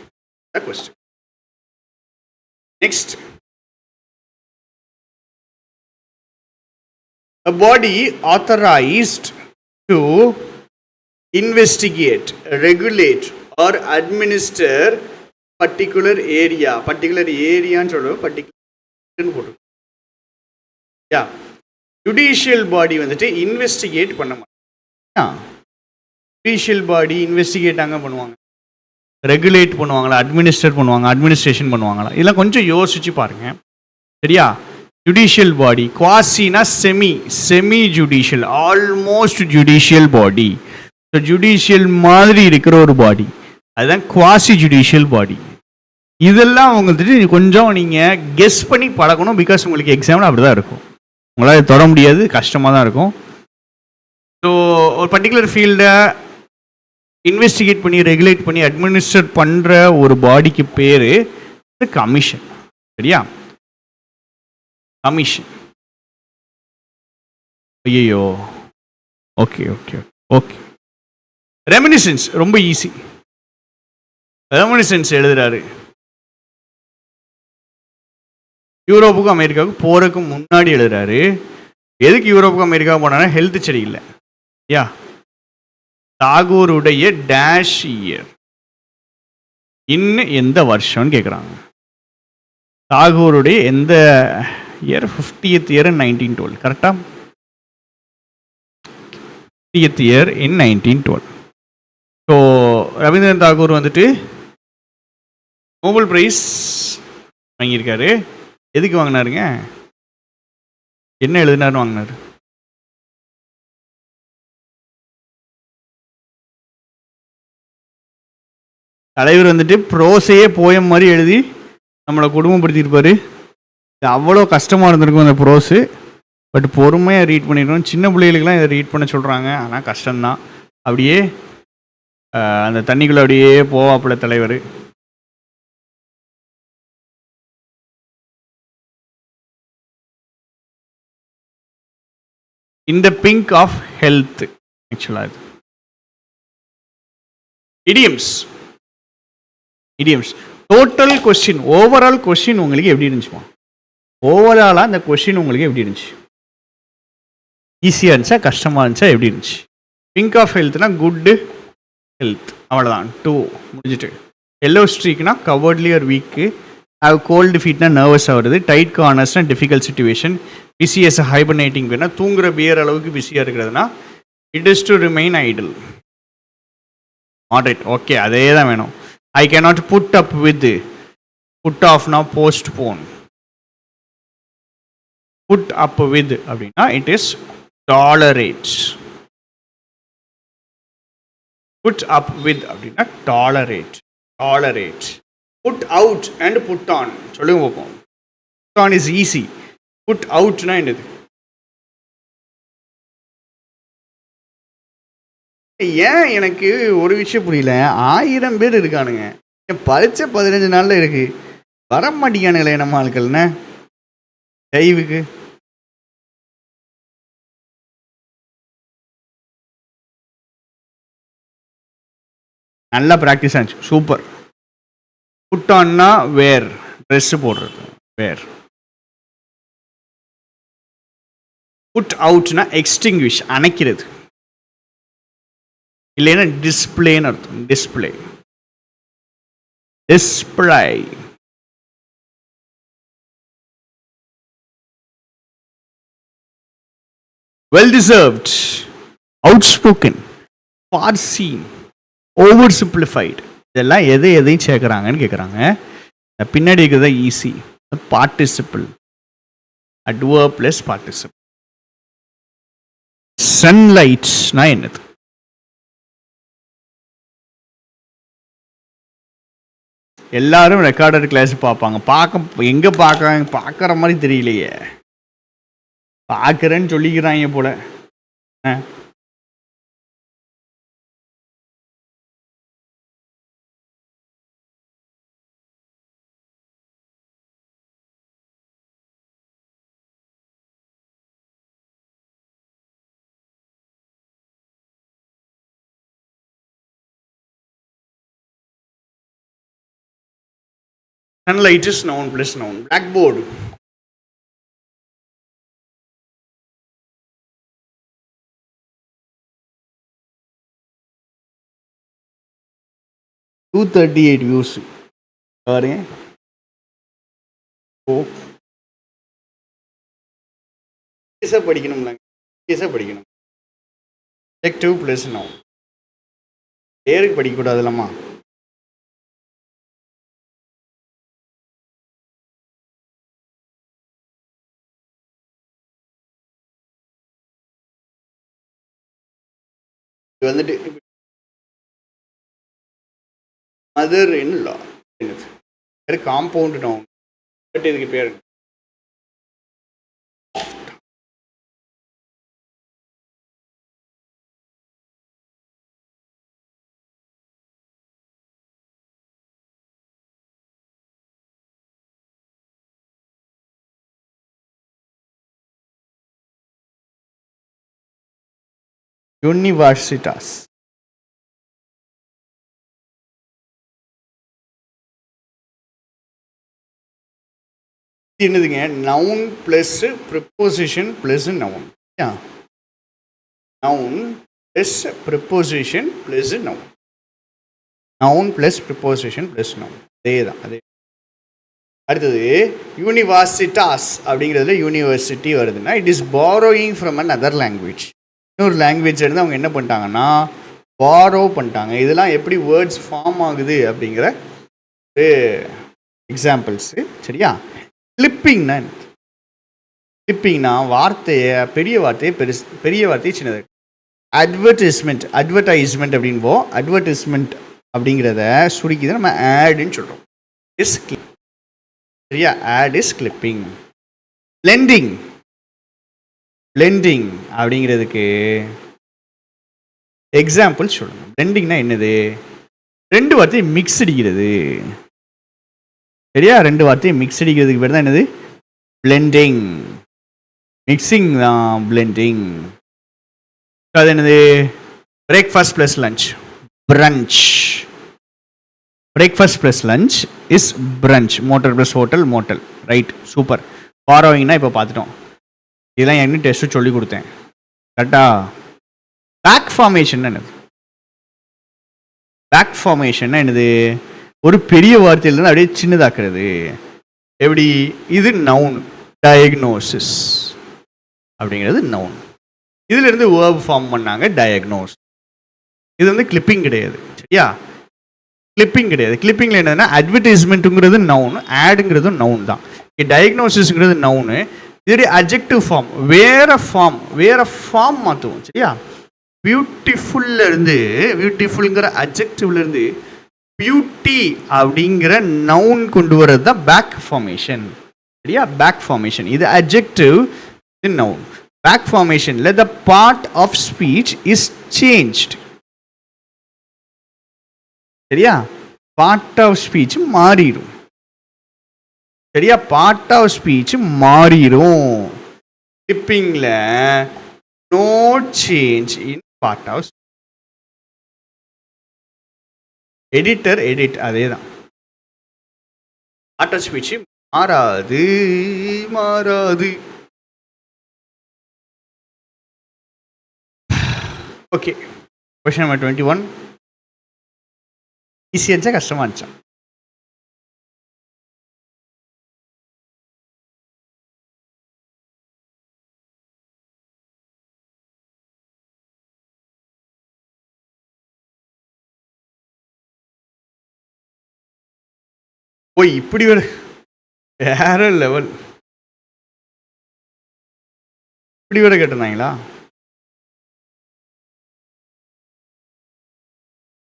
the question. Next, a body authorized to investigate, regulate or administer particular area ன்னு சொல்லுவோம், particular போட்டு. யா, ஜுடிஷியல் பாடி வந்துட்டு இன்வெஸ்டிகேட் பண்ண மாட்டாங்க. ஜுடிஷியல் பாடி இன்வெஸ்டிகேட் அங்கே பண்ணுவாங்க, ரெகுலேட் பண்ணுவாங்களா, அட்மினிஸ்ட்ரேஷன் பண்ணுவாங்களா, இதெல்லாம் கொஞ்சம் யோசிச்சு பாருங்க. சரியா? ஜுடிஷியல் பாடி, குவாசினா semi judicial, almost judicial body. So judicial மாதிரி இருக்கிற ஒரு பாடி, அதுதான் குவாசி ஜுடிஷியல் பாடி. இதெல்லாம் வந்துட்டு கொஞ்சம் நீங்கள் கெஸ் பண்ணி பழகணும். பிகாஸ் உங்களுக்கு எக்ஸாம்பிள் அப்படி தான் இருக்கும், உங்களால் தொட முடியாது, கஷ்டமாக தான் இருக்கும். ஸோ ஒரு பர்டிகுலர் ஃபீல்டை இன்வெஸ்டிகேட் பண்ணி, ரெகுலேட் பண்ணி, அட்மினிஸ்ட்ரேட் பண்ணுற ஒரு பாடிக்கு பேர் கமிஷன். சரியா? கமிஷன். ஐயோ, ஓகே ஓகே ஓகே. ரெமினிசன்ஸ் ரொம்ப ஈஸி. ரெமினிசன்ஸ் எழுதுறாரு. யூரோப்புக்கும் அமெரிக்காவுக்கும் போறதுக்கு முன்னாடி எழுதுறாரு. எதுக்கு யூரோப்புக்கும் அமெரிக்காவுக்கு போனா? ஹெல்த் சரியில்லை. யா, தாகூருடைய டேஷ் இயர், இன்னும் எந்த வருஷம்னு கேட்குறாங்க. தாகூருடைய எந்த இயர்? 50th year in 1912. கரெக்டா? 50th year in 1912. So Rabindranath Tagore வந்துட்டு நோபல் பிரைஸ் வாங்கியிருக்காரு. எதுக்கு வாங்கினாருங்க? என்ன எழுதினாருன்னு வாங்கினாரு? தலைவர் வந்துட்டு ப்ரோஸையே போயம் மாதிரி எழுதி நம்மளை குடும்பப்படுத்தியிருப்பார். அவ்வளோ கஷ்டமாக இருந்திருக்கும் அந்த ப்ரோஸு. பட் பொறுமையாக ரீட் பண்ணிடணும். சின்ன பிள்ளைகளுக்கெல்லாம் இதை ரீட் பண்ண சொல்கிறாங்க, ஆனால் கஷ்டம்தான். அப்படியே அந்த தண்ணிக்குள்ளே அப்படியே போவாப்புல தலைவர். இந்த பிங்க் ஆஃப் ஹெல்த் ஆக்சுவலாக இது idioms. Total question, overall question உங்களுக்கு எப்படி இருந்துச்சுமா? ஓவராலாக அந்த கொஸ்டின் உங்களுக்கு எப்படி இருந்துச்சு? ஈஸியாக இருந்துச்சா, கஷ்டமாக இருந்துச்சா, எப்படி இருந்துச்சு? பிங்க் ஆஃப் ஹெல்த்னா குட்டு ஹெல்த், அவ்வளோதான். 2 முடிஞ்சிட்டு. எல்லோ ஸ்ட்ரீக்னா கவர்ட்லி ஒரு வீக்கு. ஹவ் கோல்டு ஃபீட்னா நர்வஸாக வருது. டைட் கார்னர்ஸ்னா டிஃபிகல்ட் சுச்சுவேஷன். பிசிஎஸ் ஹைபர்னேட்டிங் வேணா தூங்குற பியர் அளவுக்கு பிஸியாக இருக்கிறதுனா it is to remain idle. Moderate, okay, அதே தான் வேணும். I cannot put up with, put ஆஃப்னா போஸ்ட்போன். புட் அப் வித் அப்படின்னா it is tolerate. Put up with அப்படின்னா tolerate. Put out and put on சொல்லுங்க பார்ப்போம். Put on is easy. Put அவுட்னா என்னது? ஏன் எனக்கு ஒரு விஷயம் புரியல. 1000 பேர் இருக்கானுங்க, பரீட்சை 15 நாளில் இருக்கு, வர மாட்டேங்கானுங்களே நம்ம ஆட்கள்னு டைவுக்கு. நல்லா ப்ராக்டிஸ் ஆச்சு, சூப்பர். புட் ஆன்னா வேர், ட்ரெஸ்ஸு போடுறது, வேர். புட் அவுட்னா எக்ஸ்டிங்விஷ், அணைக்கிறது. இல்லைன்னா டிஸ்பிளேன்னு அர்த்தம். Display. Well deserved. Outspoken, far seen, over simplified, இதெல்லாம் எதையும் சேர்க்குறாங்கன்னு கேட்குறாங்க. பின்னாடி இருக்கிறத easy. Participle, adverb plus participle. சன்லைட்னா என்னது? எல்லாரும் ரெக்கார்டர் கிளாஸ் பார்ப்பாங்க. எங்க பார்க்குற மாதிரி தெரியலையே. பார்க்குறேன்னு சொல்லிக்கிறாங்க போல. Sunlight is noun plus noun. Blackboard. $238 views. பாருங்க. படிக்கணும்ல, படிக்கணும். Adjective plus noun. பேருக்கு படிக்கக்கூடாதுல்லம்மா. வந்துட்டு மதர் இன் லா, பேர் காம்பவுண்ட் நவுன். பட் இதுக்கு பேர் யூனிவர்சிட்டாஸ். என்னதுங்க? Noun plus preposition plus noun. Noun plus preposition plus noun. Noun plus preposition plus noun. அதே தான். அதே. அடுத்தது யூனிவர்சிட்டாஸ் அப்படிங்கிறதுல யூனிவர்சிட்டி வருதுன்னா it is borrowing from an other language. இன்னொரு லாங்குவேஜ் இருந்து அவங்க என்ன பண்ணிட்டாங்கன்னா பாரோ பண்ணிட்டாங்க. இதெல்லாம் எப்படி வேர்ட்ஸ் ஃபார்ம் ஆகுது அப்படிங்கிற ஒரு எக்ஸாம்பிள்ஸு. சரியா? கிளிப்பிங்னா கிளிப்பிங்னா வார்த்தையை, பெரிய வார்த்தையை பெரிய வார்த்தையை சின்னது. அட்வர்டைஸ்மெண்ட் அப்படின்போம். அட்வர்டைஸ்மெண்ட் அப்படிங்கிறத சுருக்கி நம்ம ஆடுன்னு சொல்கிறோம். Is clip. சரியா? Ad is clipping. பிளெண்டிங் அப்படிங்கிறதுக்கு எக்ஸாம்பிள் சொல்லணும். பிளெண்டிங்னா என்னது? ரெண்டு வார்த்தையை மிக்ஸ் அடிக்கிறது. சரியா? ரெண்டு வார்த்தையை மிக்ஸ் அடிக்கிறதுக்கு பேர் தான் என்னது? பிளெண்டிங். மிக்சிங் தான் பிளெண்டிங். அது என்னது? Breakfast plus lunch, brunch. Breakfast plus lunch is brunch. Motel plus hotel, motel. Right, super. ஃபாரோயிங்னா இப்போ பார்த்துட்டோம். இதெல்லாம் என்ன டெஸ்ட்டு சொல்லி கொடுத்தேன். கரெக்டா? பேக் ஃபார்மேஷன் என்னது? பேக் ஃபார்மேஷன் என்னது? ஒரு பெரிய வார்த்தையிலிருந்து அப்படியே சின்னதாக்குறது. எப்படி? இது நவுன். டயக்னோசிஸ் அப்படிங்கிறது நவுன். இதுல இருந்து வேர்ப் ஃபார்ம் பண்ணாங்க, டயக்னோஸ். இது வந்து கிளிப்பிங் கிடையாது. சரியா? கிளிப்பிங் கிடையாது. கிளிப்பிங்ல என்னதுன்னா அட்வர்டைஸ்மெண்ட்டுங்கிறது நவுன், ஆடுங்கிறது நவுன் தான். டயக்னோசிஸ்ங்கிறது நவுனு. இதோடைய அட்ஜெக்டிவ் ஃபார்ம் வேற ஃபார்ம் மாற்றுவோம். சரியா? பியூட்டிஃபுல்ல இருந்து, பியூட்டிஃபுல்ங்கிற அட்ஜெக்டிவ்ல இருந்து பியூட்டி அப்படிங்கிற நவுன் கொண்டு வர்றது தான் பேக் ஃபார்மேஷன். சரியா? Back formation. இது அட்ஜெக்டிவ், இது நவுன். பேக் ஃபார்மேஷன்ல the part of speech is changed. சரியா? பார்ட் ஆஃப் ஸ்பீச் மாறிடும். சரியா? பார்ட் ஆஃப் ஸ்பீச் மாறிடும். கிளிப்பிங்ல no change in part of. Editor edit, அதே தான். பார்ட் ஆஃப் ஸ்பீச் மாறாது. Okay, question number 21. ஈஸியாக இருந்துச்சா கஷ்டமா இருந்துச்சா? ஓ இப்படி ஒரு வேற லெவல். இப்படி வர கேட்டிருந்தாங்களா?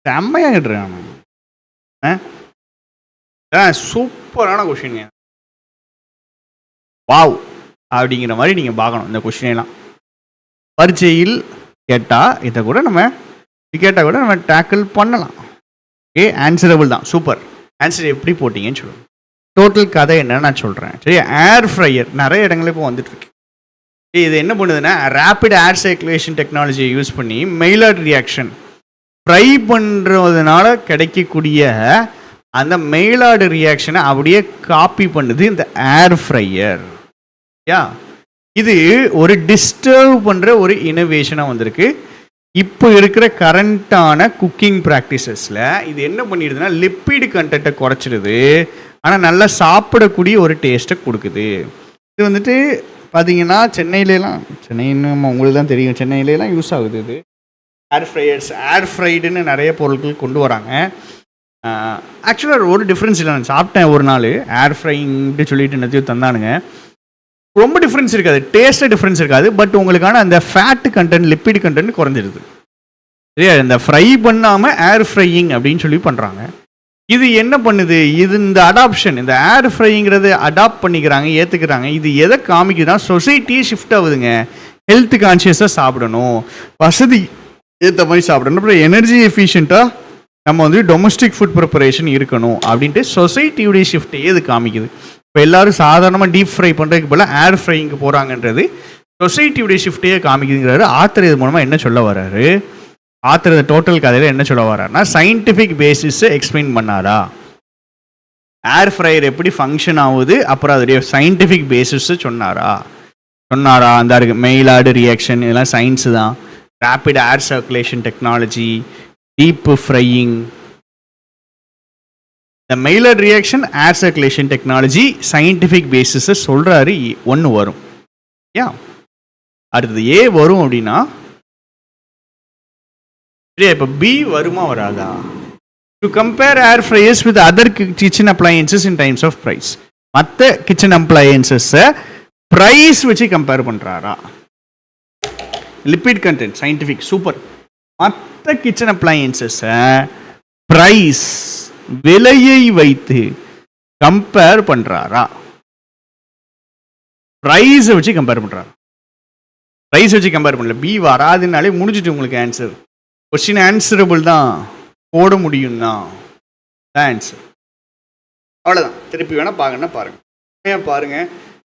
செம்மையா கேட்டிருக்காங்க. சூப்பரான கொஷின். வாவ் அப்படிங்கிற மாதிரி நீங்கள் பார்க்கணும் இந்த கொஷினெல்லாம். பரீட்சையில் கேட்டால் இதை கூட நம்ம கேட்டால் கூட நம்ம டேக்கிள் பண்ணலாம். ஓகே, ஆன்சரபிள் தான். சூப்பர். ஆன்சர் எப்படி போட்டிங்கன்னு சொல்லுங்கள். டோட்டல் கதை என்னன்னு நான் சொல்கிறேன். சரி, ஏர் ஃப்ரையர் நிறைய இடங்களில் இப்போ வந்துட்டுருக்கு. இது என்ன பண்ணுதுன்னா, ரேபிட் ஏர் சர்க்குலேஷன் டெக்னாலஜியை யூஸ் பண்ணி மெய்லார்ட் ரியாக்ஷன் ஃப்ரை பண்ணுறதுனால கிடைக்கக்கூடிய அந்த மெய்லார்டு ரியாக்ஷனை அப்படியே காப்பி பண்ணுது இந்த ஏர் ஃப்ரையர். யா, இது ஒரு டிஸ்டர்ப் பண்ணுற ஒரு இனோவேஷனாக வந்திருக்கு. இப்போ இருக்கிற கரண்ட்டான குக்கிங் ப்ராக்டிசஸில் இது என்ன பண்ணிடுதுன்னா, லிப்பிட் கண்டென்ட்டை குறைச்சிடுது, ஆனால் நல்லா சாப்பிடக்கூடிய ஒரு டேஸ்ட்டை கொடுக்குது. இது வந்துட்டு பார்த்தீங்கன்னா சென்னையிலலாம், சென்னைன்னு உங்களுக்கு தான் தெரியும், சென்னையிலலாம் யூஸ் ஆகுது இது ஏர் ஃப்ரையர்ஸ். ஏர் ஃப்ரைடுன்னு நிறைய பொருட்கள் கொண்டு வராங்க. ஆக்சுவலாக ஒரு டிஃப்ரென்ஸ் இல்லை. நான் சாப்பிட்டேன் ஒரு நாள் ஏர் ஃப்ரைங்ட்டு சொல்லிட்டு என்னத்தையும் தந்தானுங்க. ரொம்ப டிஃப்ரென்ஸ் இருக்காது, டேஸ்ட்டு டிஃப்ரென்ஸ் இருக்காது, பட் உங்களுக்கான அந்த ஃபேட் கண்டென்ட் லிப்பிட் கண்டென்ட் குறைஞ்சிருது. சரியா, இந்த ஃப்ரை பண்ணாமல் ஏர் ஃப்ரையிங் அப்படின்னு சொல்லி பண்ணுறாங்க. இது என்ன பண்ணுது, இது இந்த அடாப்ஷன், இந்த ஏர் ஃப்ரைங்கிறது அடாப்ட் பண்ணிக்கிறாங்க, ஏற்றுக்கிறாங்க. இது எதை காமிக்குதுன்னா, சொசைட்டியே ஷிஃப்ட் ஆகுதுங்க. ஹெல்த் கான்ஷியஸாக சாப்பிடணும், வசதி ஏற்ற மாதிரி சாப்பிடணும், அப்புறம் எனர்ஜி எஃபிஷியண்ட்டாக நம்ம வந்து டொமஸ்டிக் ஃபுட் ப்ரிப்பரேஷன் இருக்கணும் அப்படின்ட்டு சொசைட்டியுடைய ஷிஃப்ட்டையே இது காமிக்குது. இப்போ எல்லோரும் சாதாரணமாக டீப் ஃப்ரை பண்ணுறதுக்கு போல் ஏர் ஃப்ரைங்க்கு போகிறாங்கன்றது சொசைட்டியுடைய ஷிஃப்ட்டையே காமிக்குதுங்கிறாரு ஆத்தர். இது மூலமாக என்ன சொல்ல வர்றாரு ஆத்தர்? டோட்டல் கதையில் என்ன சொல்ல வர்றாருன்னா, சயின்டிஃபிக் பேசிஸை எக்ஸ்பிளைன் பண்ணாரா, ஏர் ஃப்ரையர் எப்படி ஃபங்க்ஷன் ஆகுது, அப்புறம் அதோடைய சயின்டிஃபிக் பேசிஸை சொன்னாரா? அந்த மெய்லார்டு ரியாக்ஷன் இதெல்லாம் சயின்ஸு தான். Rapid air circulation technology, deep frying, இந்த Maillard reaction, air circulation technology, scientific பேசிஸை சொல்கிறாரு. ஒன்று வரும். ஏன் அடுத்தது ஏ வரும் அப்படின்னா, இப்போ பி வருமா வராதா? To compare air fryers with other kitchen appliances in times of price. மற்ற கிச்சன் அப்ளையன்சஸை ப்ரைஸ் வச்சு கம்பேர் பண்ணுறாரா? Lipid content scientific super. மற்ற கிச்சன் அப்ளையன்சஸை ப்ரைஸ் விலையை வைத்து கம்பேர் பண்ணுறாரா? ப்ரைஸை வச்சு கம்பேர் பண்ணுறாரா? ப்ரைஸ் வச்சு கம்பேர் பண்ணல. பி வராதுனாலே முடிஞ்சிட்டு உங்களுக்கு ஆன்சர். கொஸ்டின் ஆன்சரபிள் தான், போட முடியும் தான் ஆன்சர். அவ்வளோதான். திருப்பி வேணால் பாருங்கன்னா பாருங்கள்.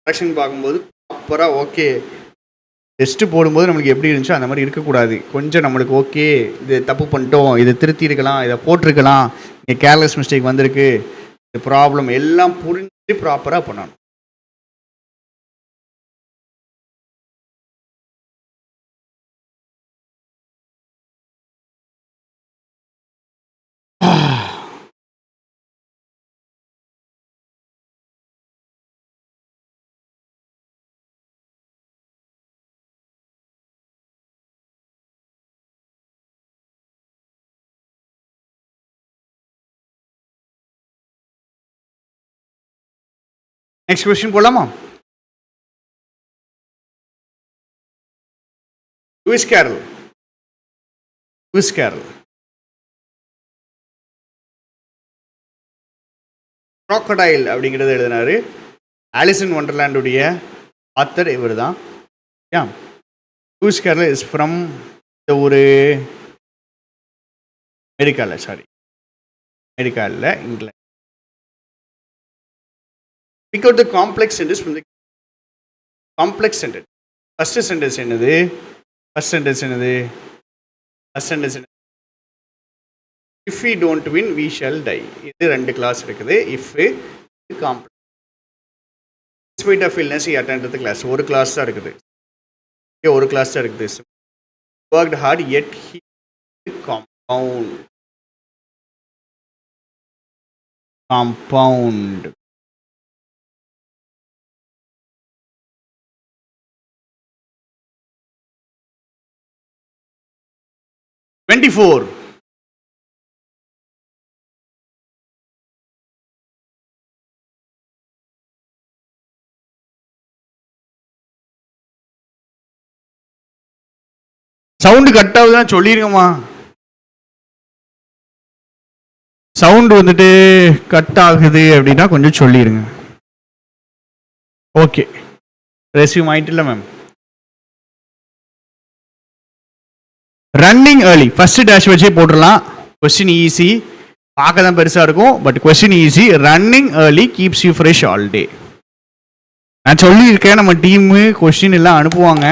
கரெக்ஷன் பார்க்கும்போது ப்ராப்பராக ஓகே. டெஸ்ட்டு போடும்போது நம்மளுக்கு எப்படி இருந்துச்சோ அந்த மாதிரி இருக்கக்கூடாது. கொஞ்சம் நம்மளுக்கு ஓகே, இது தப்பு பண்ணிட்டோம், இதை திருத்தி இருக்கலாம், இதை போட்டிருக்கலாம், இங்கே கேர்லெஸ் மிஸ்டேக் வந்திருக்கு, இந்த ப்ராப்ளம் எல்லாம் புரிஞ்சு ப்ராப்பராக பண்ணணும். நெக்ஸ்ட் கொஸ்டின் போலாமா? லூயிஸ் கேரல் க்ராக்கடைல் அப்படிங்கிறத எழுதினாரு. ஆலிஸ் இன் ஒண்டர்லேண்டுடைய ஆத்தர் இவர் தான். லூயிஸ் கேரல் இஸ் ஃப்ரம் ஒரு அமெரிக்காவில் England. Big out the complex sentence from the complex sentence. First sentence என்னது? If we don't win, we shall die. இது 2 கிளாஸ் இருக்குது. If complex. Despite of illness, he attended the class. ஒரு class தான் இருக்குது. ஒரு class தான் இருக்குது. Worked hard, yet he compound. 24. Sound cut ஆகுதுன்னா சொல்லிருங்கம்மா. சவுண்டு வந்துட்டு கட் ஆகுது அப்படின்னா கொஞ்சம் சொல்லிடுங்க. ஓகே, ரெஸ்யூம் ஆயிட்டுல ma'am. Running early first dash வச்சே போட்டுடலாம். கொஸ்டின் ஈஸி, பார்க்க தான் பெருசாக இருக்கும், but question easy. Running early keeps you fresh all day. நான் சொல்லியிருக்கேன், நம்ம டீமு கொஸ்டின் எல்லாம் அனுப்புவாங்க.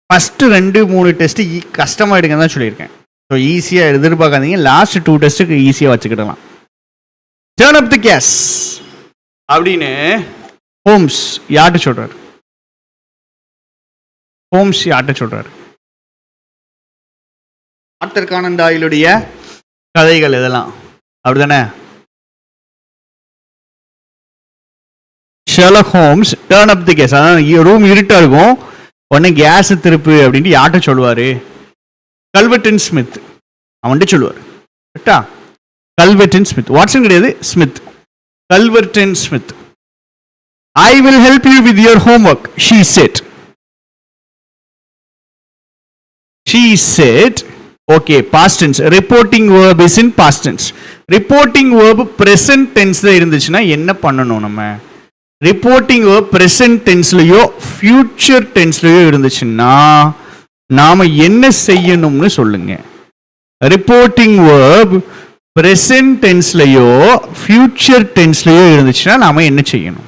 ஃபஸ்ட்டு 2-3 டெஸ்ட்டு கஷ்டமாக எடுங்க தான் சொல்லியிருக்கேன். ஸோ ஈஸியாக எதிர்பார்க்காதீங்க. லாஸ்ட் 2 டெஸ்ட்டுக்கு ஈஸியாக வச்சுக்கிடலாம். டர்ன் அப் தி கேஸ் அப்படின்னு ஹோம்ஸ் யார்கிட்ட சொல்கிறார்? ஹோம்ஸ் யார்கிட்ட சொல்கிறார்? ஆர்தர் கானன் டாயிலுடைய கதைகள் இதெல்லாம் அப்படிதானே? Sherlock Holmes turn up the case, அதான் ரூம் இருட்டாக இருக்கும், உடனே கேஸ் திருப்பு அப்படின்ட்டு யார்கிட்ட சொல்லுவார்? கல்வெர்டன் ஸ்மித் அவன்கிட்ட சொல்லுவார். கரெக்டா? கல்வெர்டன் ஸ்மித், வாட்சன் கிடையாது, Smith. Culverton Smith. I will help you with your homework, she said. She said. Okay, past tense. Reporting verb is in past tense. Reporting verb present டென்ஸ்ல இருந்துச்சுன்னா என்ன பண்ணணும்? நம்ம ரிப்போர்ட்டிங் வேர்ப் பிரசன்ட் டென்ஸ்லயோ future டென்ஸ்லயோ இருந்துச்சுன்னா நாம என்ன செய்யணும்னு சொல்லுங்க. ரிப்போர்ட்டிங் வேர்ப் பிரசன்ட் டென்ஸ்லயோ ஃபியூச்சர் டென்ஸ்லயோ இருந்துச்சுன்னா நாம என்ன செய்யணும்?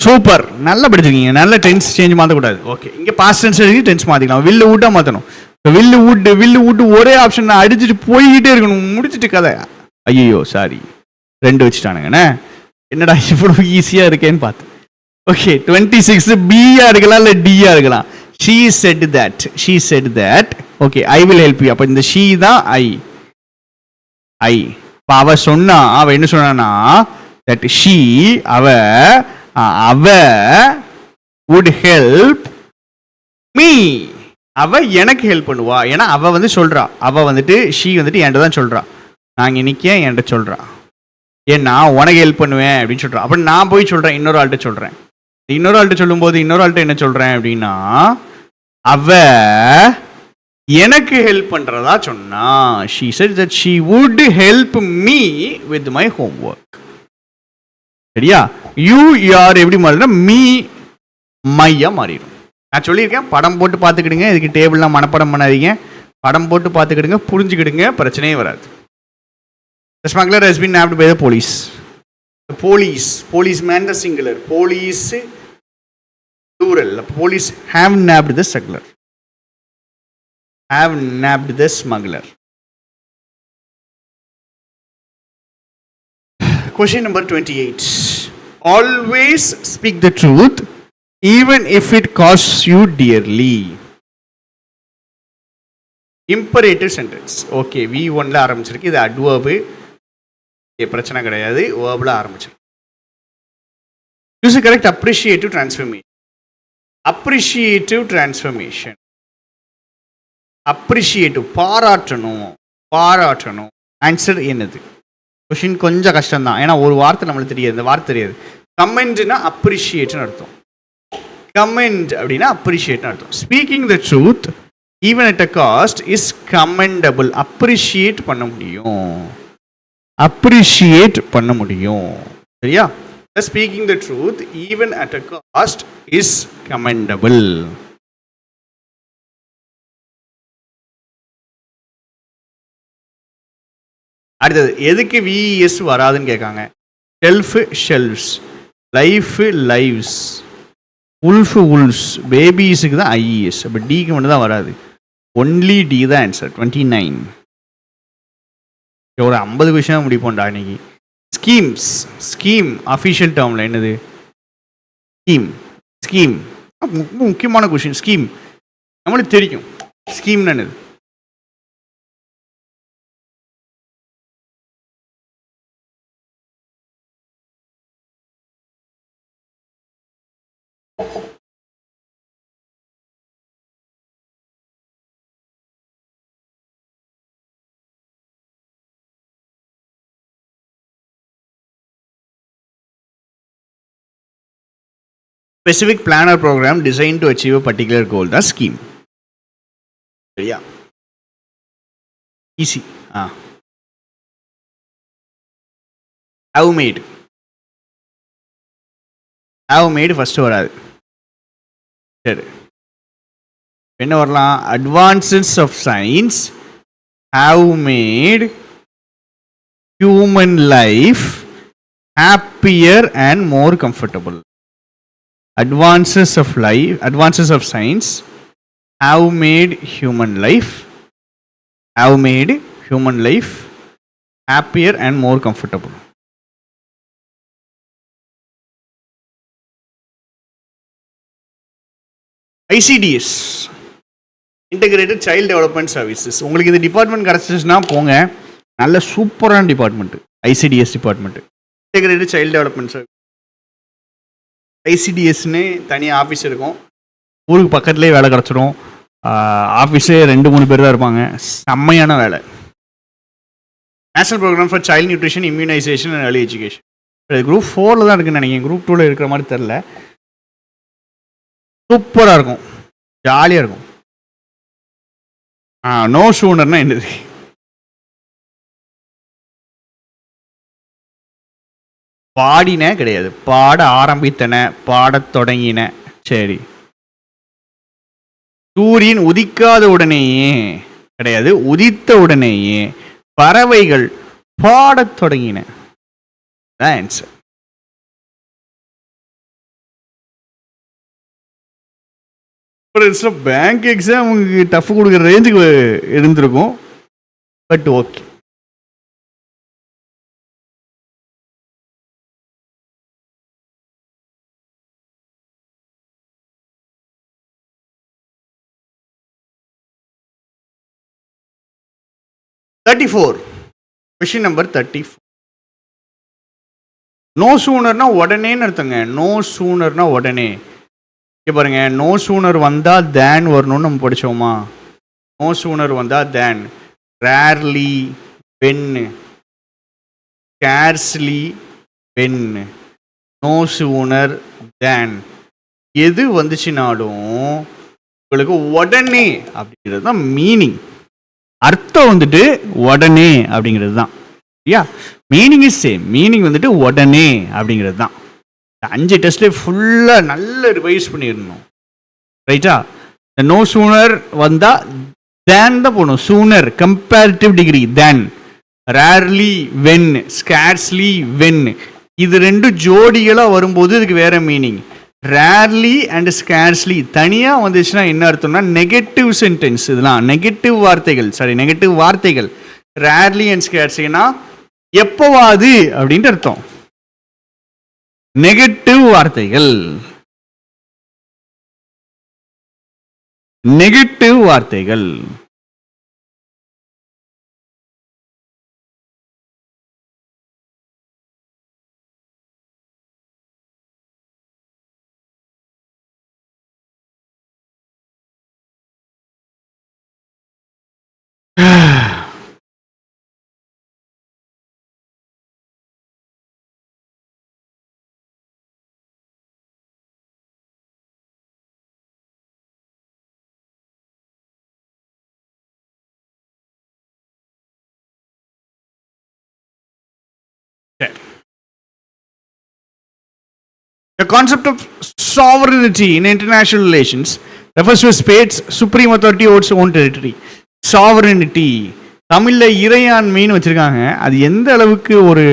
சூப்பர், நல்லா படிச்சிருக்கீங்க. நல்ல டென்ஸ் சேஞ்ச் மாற்றக்கூடாது. ஓகே, இங்கே பாஸ்ட் டென்ஸ் எழுதி டென்ஸ் மாற்றிக்கலாம். வில்லு ஊட்டாக மாற்றணும். வில்லு ஊட்டு ஒரே ஆப்ஷன் அடிச்சுட்டு போய்கிட்டே இருக்கணும். முடிச்சுட்டு கதை. ஐயோ சாரி, 2 வச்சுட்டானுங்கண்ணே. என்னடா இவ்வளோ ஈஸியாக இருக்கேன்னு பார்த்து. ஓகே, 26 பியா இருக்கலாம் இல்லை டியா இருக்கலாம். She said that, she said that. Okay, I will help you. அப்போ இந்த ஷீ தான் ஐ. இப்போ அவ சொன்னா, அவ என்ன சொன்னா, தட் ஷீ அவ would help me. அவ எனக்கு ஹெல்ப் பண்ணுவா. ஏன்னா அவ வந்து சொல்றா, அவ வந்துட்டு ஷீ வந்துட்டு என்கிட்ட தான் சொல்றா, நாங்க நிக்க என்கிட்ட சொல்றா, ஏன்னா உனக்கு ஹெல்ப் பண்ணுவேன் அப்படின்னு சொல்றா. அப்ப நான் போய் சொல்றேன், இன்னொரு ஆள்கிட்ட சொல்றேன். இன்னொரு ஆள்கிட்ட சொல்லும் போது இன்னொரு ஆள்கிட்ட என்ன சொல்றேன் அப்படின்னா, அவ எனக்கு ஹெல்ப் பண்றதா சொன்னா. she said that she would help me with my homework. சரியா? யூ யார் எப்படி மாறிடும்? மீ மையா மாறிடும். நான் சொல்லியிருக்கேன், படம் போட்டு பார்த்துக்கிடுங்க. இதுக்கு டேபிள்லாம் மனப்படம் பண்ணாதீங்க. படம் போட்டு பார்த்துக்கிடுங்க, புரிஞ்சுக்கிடுங்க, பிரச்சனையே வராது. The smuggler has been nabbed by the police. The policeman the singular, police plural. The police have nabbed the smuggler. Have nabbed the smuggler. Question number 28. Always speak the truth even if it costs you dearly. Imperative sentence. Okay, V1 ல ஆரம்பிச்சிருக்கு. இது adverb. பிரச்சனை கிடையாது. வேர்ப்ல ஆரம்பிச்சிருக்கு. Use the correct appreciative transformation. Appreciative transformation. Appreciative, பாராட்டணும். பாராட்டணும். Answer என்னது? Question கொஞ்சம் கஷ்டம் தான், ஏன்னா ஒரு வார்த்தை நம்மளுக்கு தெரியாது. இந்த வார்த்தை தெரியாது. கமெண்ட்னா அப்ரிஷியேட்னு அர்த்தம். கமெண்ட் அப்படின்னா அப்ரிஷியேட்னு அர்த்தம். Speaking the truth even at a cost is commendable. Appreciate பண்ண முடியும், அப்ரிஷியேட் பண்ண முடியும். சரியா? Speaking the truth even at a cost is commendable. அடுத்தது, எதுக்கு விஎஸ் வராதுன்னு கேட்காங்க. Shelf shelves, life lives, wolf wolves, பேபிஸுக்கு தான் ஐஇஎஸ். அப்போ டிக்கு மட்டும் தான் வராது. ஒன்லி டி தான் ஆன்சர். 29. ஒரு 50 விஷயம் முடிப்போம்டா இன்னைக்கு. ஸ்கீம்ஸ், ஸ்கீம் அஃபிஷியல் டேர்மில் என்னது? ஸ்கீம். ஸ்கீம் முக்கியமான கொஷின். ஸ்கீம் நம்மளுக்கு தெரியும். ஸ்கீம்னு என்னது? Specific plan or program design to achieve particular goal தான் ஸ்கீம். சரியா? ஈஸி. ஹவ் மேடு ஃபர்ஸ்ட் வராது. சரி, என்ன வரலாம்? Advances of science have made human life happier and more comfortable. Advances of science have made human life happier and more comfortable. ICDS, Integrated Child Development Services. உங்களுக்கு இந்த department கிடைச்சிச்சுன்னா போங்க, நல்ல சூப்பரான department ICDS department, integrated child development service. ஐசிடிஎஸ்னு தனியாக office இருக்கும், ஊருக்கு பக்கத்துலேயே வேலை கிடச்சிடும். ஆஃபீஸே 2-3 பேர் தான் இருப்பாங்க. செம்மையான வேலை. National program for child nutrition, immunisation and early education. Group 4 தான் இருக்குன்னு நினைக்கிறேன், குரூப் 2 இருக்கிற மாதிரி தெரில. சூப்பராக இருக்கும், ஜாலியாக இருக்கும். நோ சூனர்னா என்னது? பாடின கிடையாது, பாட ஆரம்பித்தன, பாடத் தொடங்கின. சரி, சூரியன் உதிக்காத உடனேயே கிடையாது, உதித்த உடனேயே பறவைகள் பாடத் தொடங்கின. ஆன்சர். பேங்க் எக்ஸாம் உங்களுக்கு டஃப் கொடுக்குற ரேஞ்சுக்கு இருந்திருக்கும், but okay. Question number 34. No சூனர்னா உடனேன்னு அர்த்தங்க. நோ சூனர்னா உடனே. இங்கே பாருங்க, நோ சூனர் வந்தால் தேன் வரணும்னு நம்ம படித்தோமா? நோ சூனர் வந்தால் than, rarely when, scarcely when, no sooner than. எது வந்துச்சுனாலும் உங்களுக்கு உடனே அப்படிங்கிறது தான் மீனிங். அர்த்தம் வந்துட்டு உடனே அப்படிங்கிறது தான். சரியா? Meaning is same. மீனிங் வந்துட்டு உடனே அப்படிங்கிறது தான். 5 டெஸ்ட்லேயே ஃபுல்லாக நல்ல ரிவைஸ் பண்ணிடணும். ரைட்டா? இந்த நோ சூனர் வந்தால் தேன் தான் போகணும். Sooner comparative degree than, rarely when, scarcely when. இது 2 ஜோடிகளாக வரும்போது இதுக்கு வேற மீனிங். ரேர்லி அண்ட் ஸ்கேர்ஸ்லி தனியாக வந்துச்சுன்னா என்ன அர்த்தம்னா நெகட்டிவ் சென்டென்ஸ். இதெல்லாம் நெகட்டிவ் வார்த்தைகள். சாரி, நெகட்டிவ் வார்த்தைகள். ரேர்லி அண்ட் ஸ்கேர்ஸ்லினா எப்போவாது அப்படின்ட்டு அர்த்தம். நெகட்டிவ் வார்த்தைகள், நெகட்டிவ் வார்த்தைகள். The concept of sovereignty in international relations refers to a state's supreme authority over its own territory. Sovereignty தமிழில் இறையாண்மைன்னு வச்சுருக்காங்க. அது எந்த அளவுக்கு ஒரு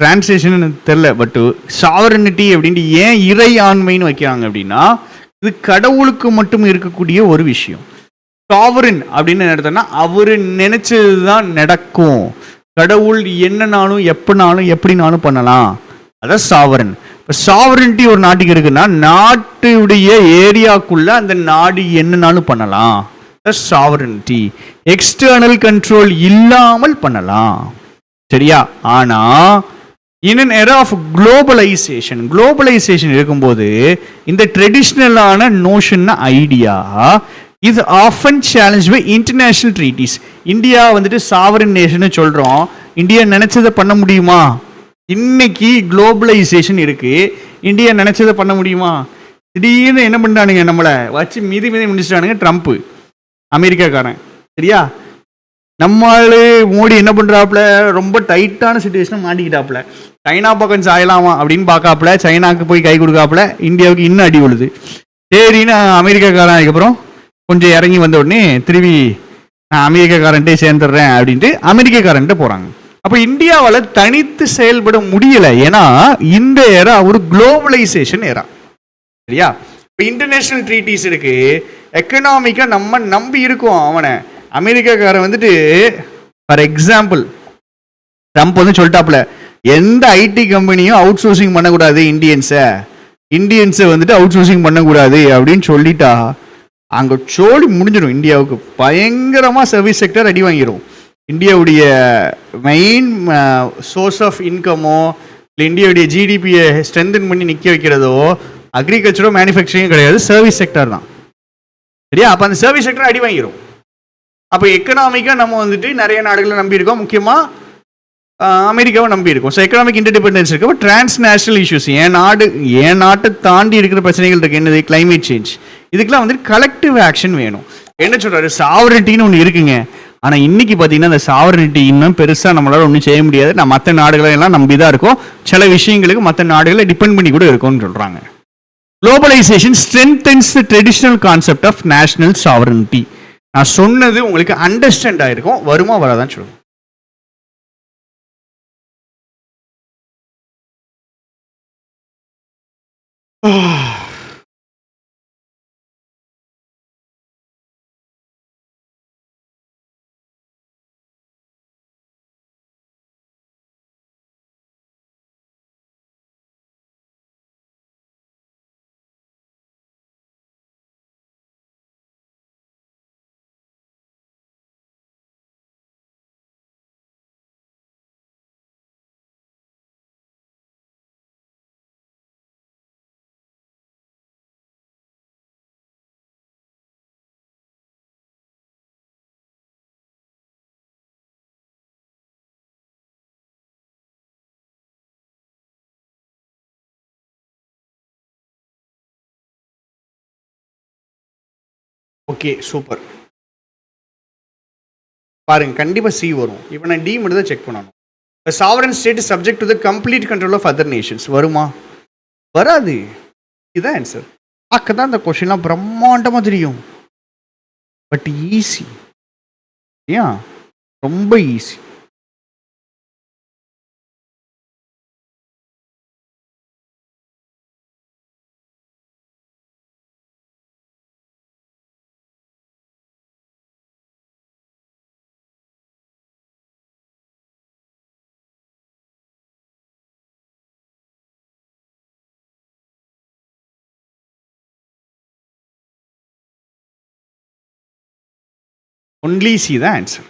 டிரான்ஸ்லேஷன் தெரில. பட் சாவரனிட்டி அப்படின்ட்டு ஏன் இறையாண்மைன்னு வைக்கிறாங்க அப்படின்னா, இது கடவுளுக்கு மட்டும் இருக்கக்கூடிய ஒரு விஷயம். சாவரன் அப்படின்னு எடுத்தோம்னா அவர் நினைச்சது தான் நடக்கும். கடவுள் என்னன்னாலும் எப்பனாலும் எப்படினாலும் பண்ணலாம். அதான் சாவரன். இப்போ சாவரனிட்டி ஒரு நாட்டுக்கு இருக்குன்னா நாட்டுடைய ஏரியாக்குள்ள அந்த நாடு என்னன்னாலும் பண்ணலாம். சாவரனிட்டி. எக்ஸ்டர்னல் கண்ட்ரோல் இல்லாமல் பண்ணலாம். சரியா? ஆனா in an era of globalization இருக்கும்போது இந்த ட்ரெடிஷ்னலான நோஷன் ஐடியா இது often challenge by international treaties. India வந்துட்டு சாவரன் நேஷன் சொல்றோம். இந்தியா நினைச்சதை பண்ண முடியுமா? இன்னைக்கு குளோபலைசேஷன் இருக்கு, இந்தியா நினைச்சதை பண்ண முடியுமா? திடீர்னு என்ன பண்ணிட்டானுங்க, நம்மளை வச்சு மீதி முடிச்சிட்டானுங்க ட்ரம்ப்பு, அமெரிக்காக்காரன். சரியா? நம்மளு மோடி என்ன பண்ணுறாப்புல, ரொம்ப டைட்டான சுச்சுவேஷனை மாட்டிக்கிட்டாப்புல. சைனா பக்கம் சாயலாமா அப்படின்னு பார்க்காப்புல, சைனாவுக்கு போய் கை கொடுக்காப்புல, இந்தியாவுக்கு இன்னும் அடி விழுது. சரின்னு அமெரிக்காக்காரன் அதுக்கப்புறம் கொஞ்சம் இறங்கி வந்த உடனே திரும்பி நான் அமெரிக்காக்காரன்ட்டே சேர்ந்துடுறேன் அப்படின்ட்டு அமெரிக்காக்காரன்ட்ட போகிறாங்க. அப்போ இந்தியாவால் தனித்து செயல்பட முடியலை. ஏன்னா இந்த ஏரா ஒரு குளோபலைசேஷன் ஏரா. சரியா? இப்போ இன்டர்நேஷ்னல் ட்ரீட்டிஸ் இருக்கு, எக்கனாமிக்காக நம்ம நம்பி இருக்கோம் அவனை. அமெரிக்காக்காரன் வந்துட்டு ஃபார் எக்ஸாம்பிள் ட்ரம்ப் வந்து சொல்லிட்டாப்புல, எந்த ஐடி கம்பெனியும் அவுட் சோர்சிங் பண்ணக்கூடாது, இந்தியன்ஸை வந்துட்டு அவுட் சோர்சிங் பண்ணக்கூடாது அப்படின்னு சொல்லிட்டா அங்கே சோடி முடிஞ்சிடும். இந்தியாவுக்கு பயங்கரமாக சர்வீஸ் செக்டர் அடி வாங்கிடும். இந்தியாவுடைய மெயின் சோர்ஸ் ஆஃப் இன்கமோ இல்லை இந்தியாவுடைய ஜிடிபியை ஸ்ட்ரென்தன் பண்ணி நிற்க வைக்கிறதோ அக்ரிகல்ச்சரோ மேனுஃபேக்சரிங் கிடையாது, சர்வீஸ் செக்டர் தான். சரியா? அப்போ அந்த சர்வீஸ் செக்டர் அடி வாங்கிடும். அப்போ எக்கனாமிக்காக நம்ம வந்துட்டு நிறைய நாடுகளை நம்பியிருக்கோம், முக்கியமாக அமெரிக்காவை நம்பி இருக்கும். ஸோ எக்கனாமிக் இன்டிபெண்டன்ஸ் இருக்கு. அப்போ டிரான்ஸ்நேஷனல் இஷ்யூஸ், என் நாட்டை தாண்டி இருக்கிற பிரச்சனைகள் இருக்குது. என்னது? Climate change. இதுக்கெல்லாம் வந்துட்டு கலெக்டிவ் ஆக்ஷன் வேணும். என்ன சொல்கிறாரு? சாவரனிட்டின்னு ஒன்று இருக்குங்க. ஆனால் இன்னைக்கு பார்த்தீங்கன்னா அந்த சாவரனிட்டி இன்னும் பெருசாக நம்மளால் ஒன்றும் செய்ய முடியாது. நான் மற்ற நாடுகளெல்லாம் நம்பி தான் இருக்கோம். சில விஷயங்களுக்கு மற்ற நாடுகளை டிபெண்ட் பண்ணி கூட இருக்கும்னு சொல்கிறாங்க. Globalization strengthens the traditional concept of national sovereignty. நான் சொன்னது உங்களுக்கு அண்டர்ஸ்டாண்ட் ஆகிருக்கும். வருமா வராதான் சொல்லுங்க. Okay, super. பாருங்க, கண்டிப்பாக சி வரும். இப்போ நான் டி மட்டும் தான் செக் பண்ணணும். Sovereign state is subject to the complete control of other nations. வருமா? வராது. இதுதான் ஆன்சர். பார்க்க தான் இந்த கொஸ்டின்லாம் பிரம்மாண்டமாக தெரியும், பட் ஈஸி. ஏன்? ரொம்ப ஈஸி. ஒன்லி சி தான் ஆன்சர்.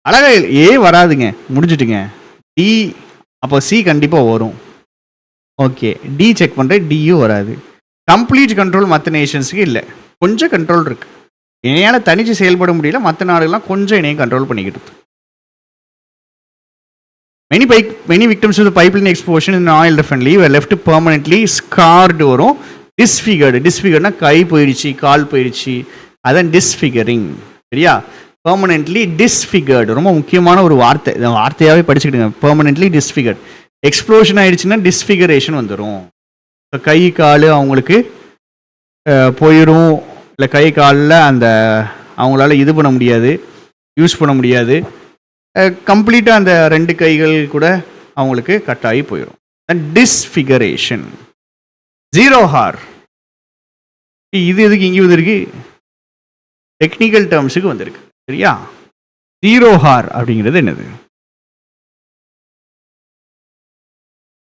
அழகா ஏ வராதுங்க, முடிஞ்சிட்டுங்க. டி, அப்போ சி கண்டிப்பாக வரும். ஓகே, டி செக் பண்ணுறேன், டியும் வராது. கம்ப்ளீட் கண்ட்ரோல் மற்ற நேஷன்ஸுக்கு இல்லை, கொஞ்சம் கண்ட்ரோல் இருக்கு. இணையால் தனிச்சு செயல்பட முடியல, மற்ற நாடுகள்லாம் கொஞ்சம் இணையம் கண்ட்ரோல் பண்ணிக்கிட்டு. Many victims of the pipeline explosion in oil refinery were left permanently scarred வரும். டிஸ்ஃபிகர்ட்னா கை போயிடுச்சு, கால் போயிடுச்சு, அதான் டிஸ்ஃபிகரிங். சரியா? பெர்மனென்ட்லி டிஸ்ஃபிகர்டு ரொம்ப முக்கியமான ஒரு வார்த்தை, இந்த வார்த்தையாகவே படிச்சுக்கிடுங்க. பெர்மனென்ட்லி டிஸ்ஃபிகர்ட். எக்ஸ்ப்ளோஷன் ஆயிடுச்சுன்னா டிஸ்ஃபிகரேஷன் வந்துடும். கை கால் அவங்களுக்கு போயிடும், இல்லை கை காலில் அந்த அவங்களால இது பண்ண முடியாது, யூஸ் பண்ண முடியாது. கம்ப்ளீட்டாக அந்த 2 கைகள் கூட அவங்களுக்கு கட் ஆகி போயிடும். டிஸ்ஃபிகரேஷன். 0 ஹார். இது எதுக்கு இங்கே வந்திருக்கு? டெக்னிக்கல் டேர்ம்ஸுக்கு வந்திருக்கு. சரியா? 0 ஹார் அப்படிங்கிறது என்னது?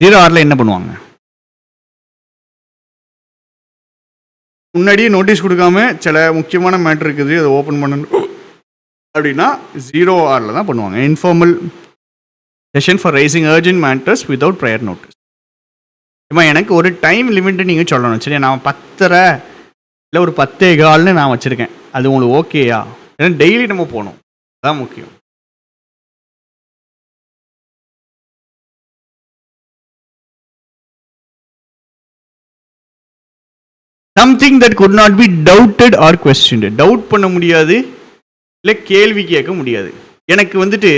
0 ஹாரில் என்ன பண்ணுவாங்க? முன்னாடியே நோட்டீஸ் கொடுக்காம சில முக்கியமான மேட்ரு இருக்குது, அதை ஓப்பன் பண்ணணும் அப்படின்னா 0 ஹாரில் தான் பண்ணுவாங்க. Informal session for raising urgent matters without prior notice. இப்போ எனக்கு ஒரு டைம் லிமிட்டு நீங்கள் சொல்லணும். சரியா? நான் 10:30 இல்லை ஒரு 10:15 நான் வச்சுருக்கேன், அது உங்களுக்கு ஓகேயா? ஏன்னா டெய்லி நம்ம போகணும், அதான் முக்கியம். Something that could not be doubted or questioned. Doubt பண்ண முடியாது, இல்லை கேள்வி கேட்க முடியாது. எனக்கு வந்துட்டு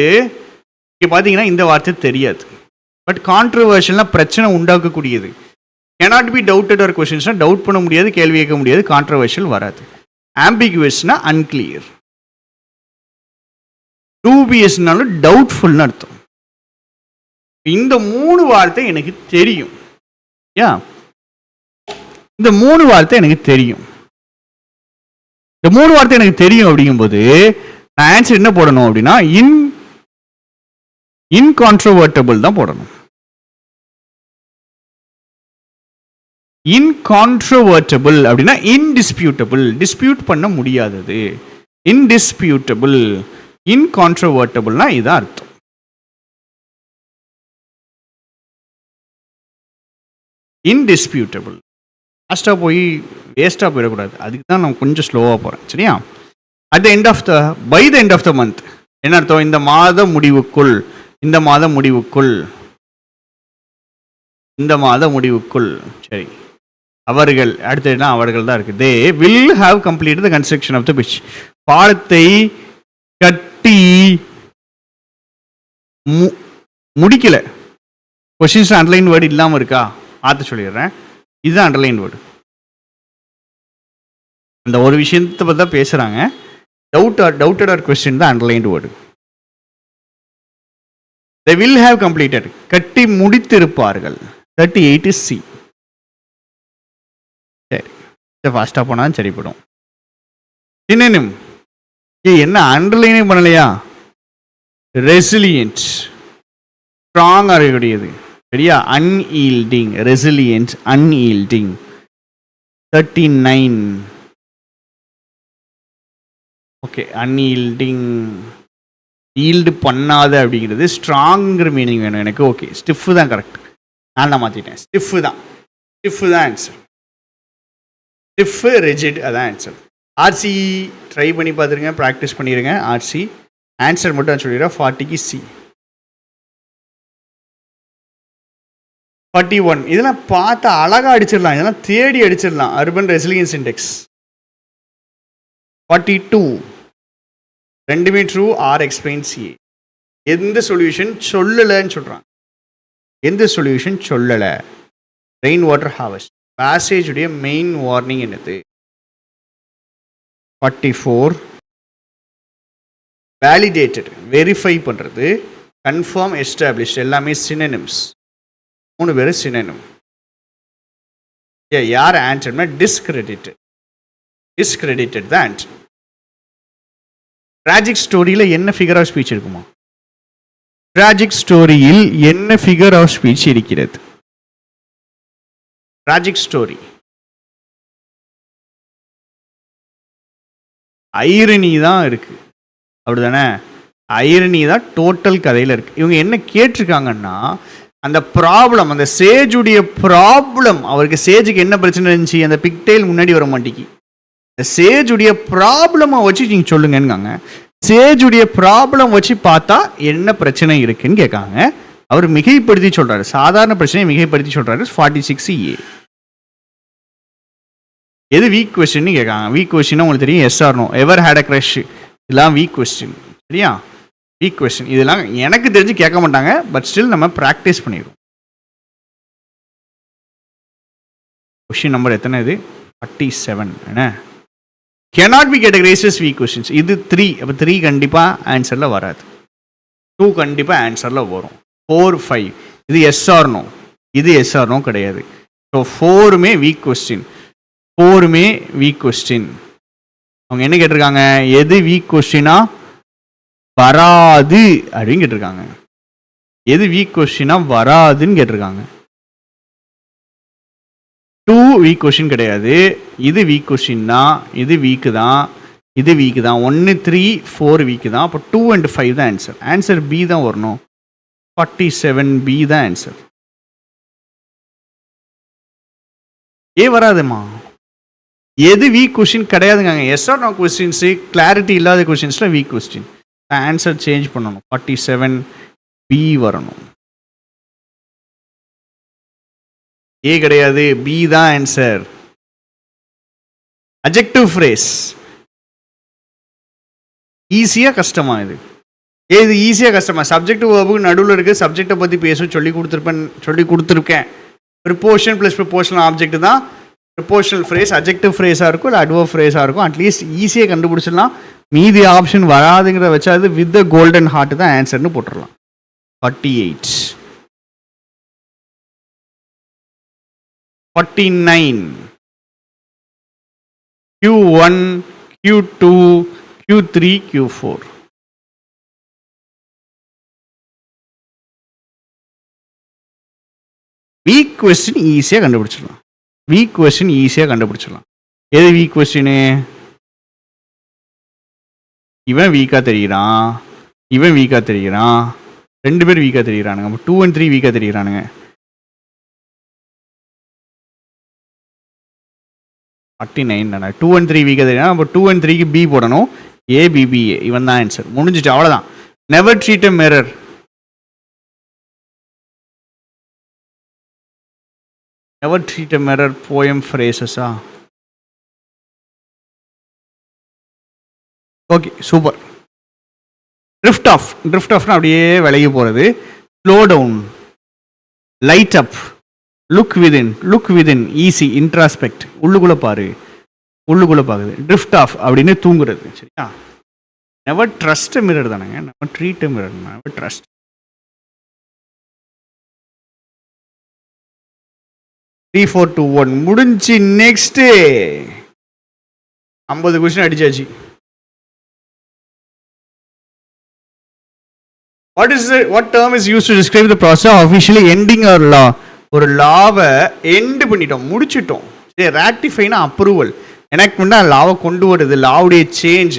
இங்கே பார்த்தீங்கன்னா இந்த வார்த்தை தெரியாது, பட் கான்ட்ரவர்ஷியல்னால் பிரச்சனை உண்டாக்கக்கூடியது. cannot be doubted or questions doubt பண்ண முடியாது, கேள்வி கேட்க முடியாது, கான்ட்ரவர்ஷியல் வராது. ஆம்பிகுவஸ்னா அன்கிளியர். டூபியஸ்னாலும் டவுட்ஃபுல்னு அர்த்தம். இந்த 3 வார்த்தை எனக்கு தெரியும். இந்த 3 வார்த்தை எனக்கு தெரியும். இந்த 3 வார்த்தை எனக்கு தெரியும் அப்படிங்கும்போது நான் ஆன்சர் என்ன போடணும் அப்படின்னா இன்கான்ட்ரோவர்ட்டபிள் தான் போடணும். இன்கான்ட்ரோவர்ட்டபிள் அப்படின்னா இன்டிஸ்பியூட்டபிள், டிஸ்பியூட் பண்ண முடியாதது. இன்டிஸ்பியூட்டபிள், இன்கான்ட்ரோவர்ட்டபிள்னா இதான் அர்த்தம். இன்டிஸ்பியூட்டபிள் ஃபாஸ்ட்டாக போய் வேஸ்ட்டாக போயிடக்கூடாது, அதுக்கு தான் நான் கொஞ்சம் ஸ்லோவாக போகிறேன். சரியா? By the end of the month என்ன அர்த்தம்? இந்த மாத முடிவுக்குள், இந்த மாத முடிவுக்குள், இந்த மாத முடிவுக்குள். சரி, அவர்கள் அடுத்து என்ன? அவர்கள் தான் இருக்குது. They will have completed the construction of the bridge. பாலத்தை கட்டி முடிக்கல. கொஸ்டின்ஸ் அண்டர்லைன் வேர்டு இல்லாமல் இருக்கா? பார்த்து சொல்லிடுறேன். இதுதான் அண்டர்லைன் வேர்டு. இந்த ஒரு விஷயத்தை பற்றி தான் பேசுகிறாங்க. டவுட்டட் ஆர் கொஸ்டின் தான் underline word. they will have completed, கட்டி முடித்திருப்பார்கள். 38 is C. சரி, இதை ஃபாஸ்ட்டாக போனால் சரிப்படும். சினோனிம் என்ன அண்டர்லைனே பண்ணலையா? ரெசிலியன்ட், ஸ்ட்ராங்காக இருக்கக்கூடியது. சரியா? அன்ஈல்டிங், ரெசிலியன்ட், அன்ஈல்டிங். 39. ஓகே, அன்ஈல்டிங், ஈல்டு பண்ணாத அப்படிங்கிறது ஸ்ட்ராங்கிற மீனிங் வேணும் எனக்கு. ஓகே, ஸ்டிஃப் தான் கரெக்ட். நான் மாற்றிட்டேன். ஸ்டிஃப் தான் ஆன்சர். ஸ்டிஃப், ரிஜிட், அதான் ஆன்சர். ஆர்சி ட்ரை பண்ணி பார்த்துருங்க, ப்ராக்டிஸ் பண்ணிடுங்க. ஆர்சி ஆன்சர் மட்டும் சொல்லிடுறேன். 40க்கு சி. 41 இதெல்லாம் பார்த்து அழகாக அடிச்சிடலாம், இதெல்லாம் தேடி அடிச்சிடலாம். Urban resilience index. 42 ரெண்டுமே ட்ரூ ஆர் எக்ஸ்பிளைன் சி. எந்த சொல்யூஷன் சொல்லலைன்னு சொல்கிறான். எந்த சொல்யூஷன் சொல்லலை? Rain water harvest. பேசேஜுடைய மெயின் வார்னிங் என்னது? 44 வேலிடேட்டட், வெரிஃபை பண்ணுறது, கன்ஃபார்ம், எஸ்டாப்ளிஷ்ட் எல்லாமே சினோனிம்ஸ். 3 பேர் சினோனிம். யார் ஆன்சர்னா டிஸ்கிரெடிட்டட். டிஸ்கிரெடிட்டட் தான் ஆன்சர். ட்ராஜிக் ஸ்டோரியில் என்ன ஃபிகர் ஆஃப் ஸ்பீச் இருக்குமா? ட்ராஜிக் ஸ்டோரியில் என்ன ஃபிகர் ஆஃப் ஸ்பீச் இருக்கிறது? ட்ராஜிக் ஸ்டோரி ஐரணி தான் இருக்கு, அப்படிதானே? ஐரணி தான் டோட்டல் கதையில் இருக்கு. இவங்க என்ன கேட்டிருக்காங்கன்னா, அந்த ப்ராப்ளம், அந்த சேஜுடைய ப்ராப்ளம், அவருக்கு சேஜுக்கு என்ன பிரச்சனை இருந்துச்சு, அந்த பிக்டெயில் முன்னாடி வர மாட்டேங்கி, இந்த சேஜுடைய ப்ராப்ளமை வச்சு நீங்கள் சொல்லுங்கன்னு. சேஜுடைய ப்ராப்ளம் வச்சு பார்த்தா என்ன பிரச்சனை இருக்குன்னு கேட்காங்க. அவர் மிகைப்படுத்தி சொல்றாரு, சாதாரண பிரச்சனையை மிகைப்படுத்தி சொல்றாரு. 46A. எது வீக் கொஸ்டின் கேட்காங்க. வீக் கொஸ்டின் உங்களுக்கு தெரியும், yes or no, ever had a crush, இதெல்லாம் வீக் கொஸ்டின். சரியா? வீக் கொஸ்டின் இதெல்லாம் எனக்கு தெரிஞ்சு கேட்க மாட்டாங்க, பட் ஸ்டில் நம்ம ப்ராக்டிஸ் பண்ணிடுவோம். கொஸ்டின் நம்பர் எத்தனை? இது 47. என்ன? cannot be categorized as weak questions. இது 3. அப்போ 3 கண்டிப்பாக ஆன்சரில் வராது. 2 கண்டிப்பாக ஆன்சரில் வரும். 4, 5 இது எஸ் ஆர் நோ, இது எஸ் ஆர் நோ கிடையாது. ஸோ 4மே வீக் கொஸ்டின். 4மே வீக் கொஸ்டின். அவங்க என்ன கேட்டிருக்காங்க? எது வீக் கொஸ்டினா வராது அப்படின்னு கேட்டிருக்காங்க. எது வீக் கொஸ்டினா வராதுன்னு கேட்டிருக்காங்க. 2 வீக் கொஸ்டின் கிடையாது. இது வீக் கொஸ்டின் தான், இது வீக்கு தான், இது வீக்கு தான். 1, 3, 4 வீக்கு தான். அப்போ 2 and 5 தான் ஆன்சர். ஆன்சர் பி தான் வரணும். 47B தான் ஆன்சர். ஏ வராதுமா. எது வீக் கொஸ்டின் கிடையாதுங்க. Yes or no questions clarity இல்லாத கொஸ்டின்ஸில் வீக் கொஸ்டின். ஆன்சர் சேஞ்ச் பண்ணணும். 47B வரணும். ஏ கிடையாது, பி தான் ஆன்சர். அட்ஜெக்டிவ் ஃப்ரேஸ் ஈஸியா கஷ்டமா இது? ஏது ஈஸியா கஷ்டமா? சப்ஜெக்ட் வேர்புக்கு நடுவில் இருக்கு, சப்ஜெக்டை பத்தி பேச சொல்லி கொடுத்துருக்கேன். ப்ரிப்போஷன் ப்ளஸ் ப்ரிப்போஷனல் ஆப்ஜெக்ட் தான் ப்ரிப்போஷனல் ஃப்ரேஸ். அட்ஜெக்டிவ் ஃப்ரேஸாக இருக்கும் இல்லை அட்வர்ப் ஃப்ரேஸாக இருக்கும். அட்லீஸ்ட் ஈஸியாக கண்டுபிடிச்சிடலாம். மீதி ஆப்ஷன் வராதுங்கிறத வச்சாது வித் த கோல்டன் ஹார்ட் தான் ஆன்சர்னு போட்டுடலாம். 48 49 Q1 Q2 Q3 Q4. Week question ஈஸியாக கண்டுபிடிச்சிடலாம். வீக் கொஸ்டின் ஈஸியாக கண்டுபிடிச்சிடலாம். எது வீக் கொஸ்டினு? இவன் வீக்காக தெரிகிறான், இவன் வீக்காக தெரிகிறான், 2 பேர் வீக்காக தெரிகிறானுங்க. அப்போ 2 and 3 வீக்காக தெரிகிறானுங்க. 49 தானே. 2 and 3 வீக்காக தெரியும். அப்போ 2 and 3க்கு பி போடணும். ஏபிபிஏ இவன் தான் ஆன்சர். முடிஞ்சிச்சு, அவ்வளோதான். Never treat a mirror. Never treat a mirror poem phrases. Okay, super. Drift off. Drift ஆஃப்னா அப்படியே விலகி போகிறது. Slow down, light up, look within. Look within easy, introspect, உள்ளுக்குள்ளே பாரு, உள்ளுக்குள்ளே பார்க்குது. ட்ரிஃப்ட் ஆஃப் அப்படின்னு தூங்குறது. சரியா? நெவர் ட்ரஸ்ட் மிரர் தானேங்க. Never treat mirror, never trust. 3 4 2 1 முடிஞ்சு. நெக்ஸ்ட் 50 கொஸ்டின் அடிச்சாச்சு. What term is used to describe the process of officially ending a law? ஒரு லாவை எண்ட் பண்ணிட்டோம், முடிச்சிட்டோம். சரி, ராட்டிஃபைனா அப்ரூவல், எனாக்ட்மெண்ட்னா லாவை கொண்டு வருது, லாவுடைய சேஞ்ச்,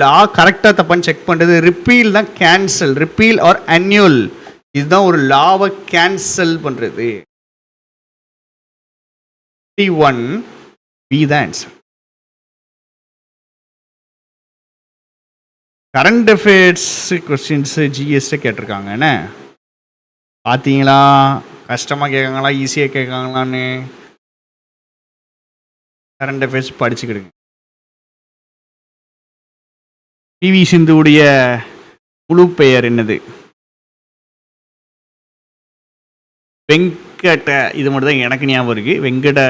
லா கரெக்டாக தப்பான்னு செக் பண்ணுறது. ரிப்பீல் தான் கேன்சல், ரிப்பீல் ஆர் அன்யூல். இதுதான் ஒரு லாவை கேன்சல் பண்ணுறது. 1 be the answer. Current affairs questions GST கேட்டிருக்காங்க. என்ன பார்த்தீங்களா? கஷ்டமாக கேட்காங்களா ஈஸியாக கேட்காங்களான்னு? கரண்ட் அஃபேர்ஸ் படிச்சுக்கிடுங்க. பிவி சிந்துவுடைய முழு பெயர் என்னது? வெங்கட. இது மட்டும் தான் எனக்கு ஞாபகம் இருக்கு, Venkata.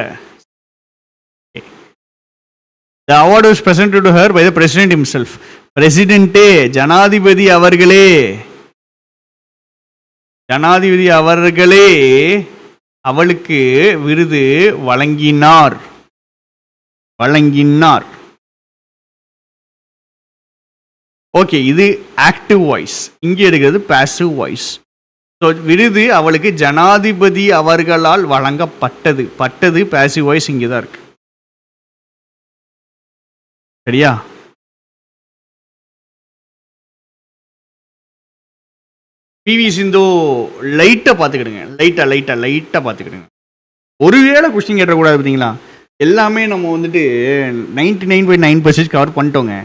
The award was presented to her by the president himself. பிரசிடென்ட்டே, ஜனாதிபதி அவர்களே, ஜனாதிபதி அவர்களே அவளுக்கு விருது வழங்கினார். வழங்கினார். ஓகே, இது ஆக்டிவ் வாய்ஸ். இங்கே எடுக்கிறது பாசிவ் வாய்ஸ். ஸோ விருது அவளுக்கு ஜனாதிபதி அவர்களால் வழங்கப்பட்டது. பட்டது பாசிவ் வாய்ஸ் இங்கே தான் இருக்கு. சரியா? பிவி சிந்து லைட்டாக பார்த்துக்கிடுங்க. லைட்டாக பார்த்துக்கிடுங்க. ஒருவேளை கொஸ்டின் கேட்டக்கூடாது. பார்த்தீங்களா? எல்லாமே நம்ம வந்துட்டு 99.9% கவர் பண்ணிட்டோங்க.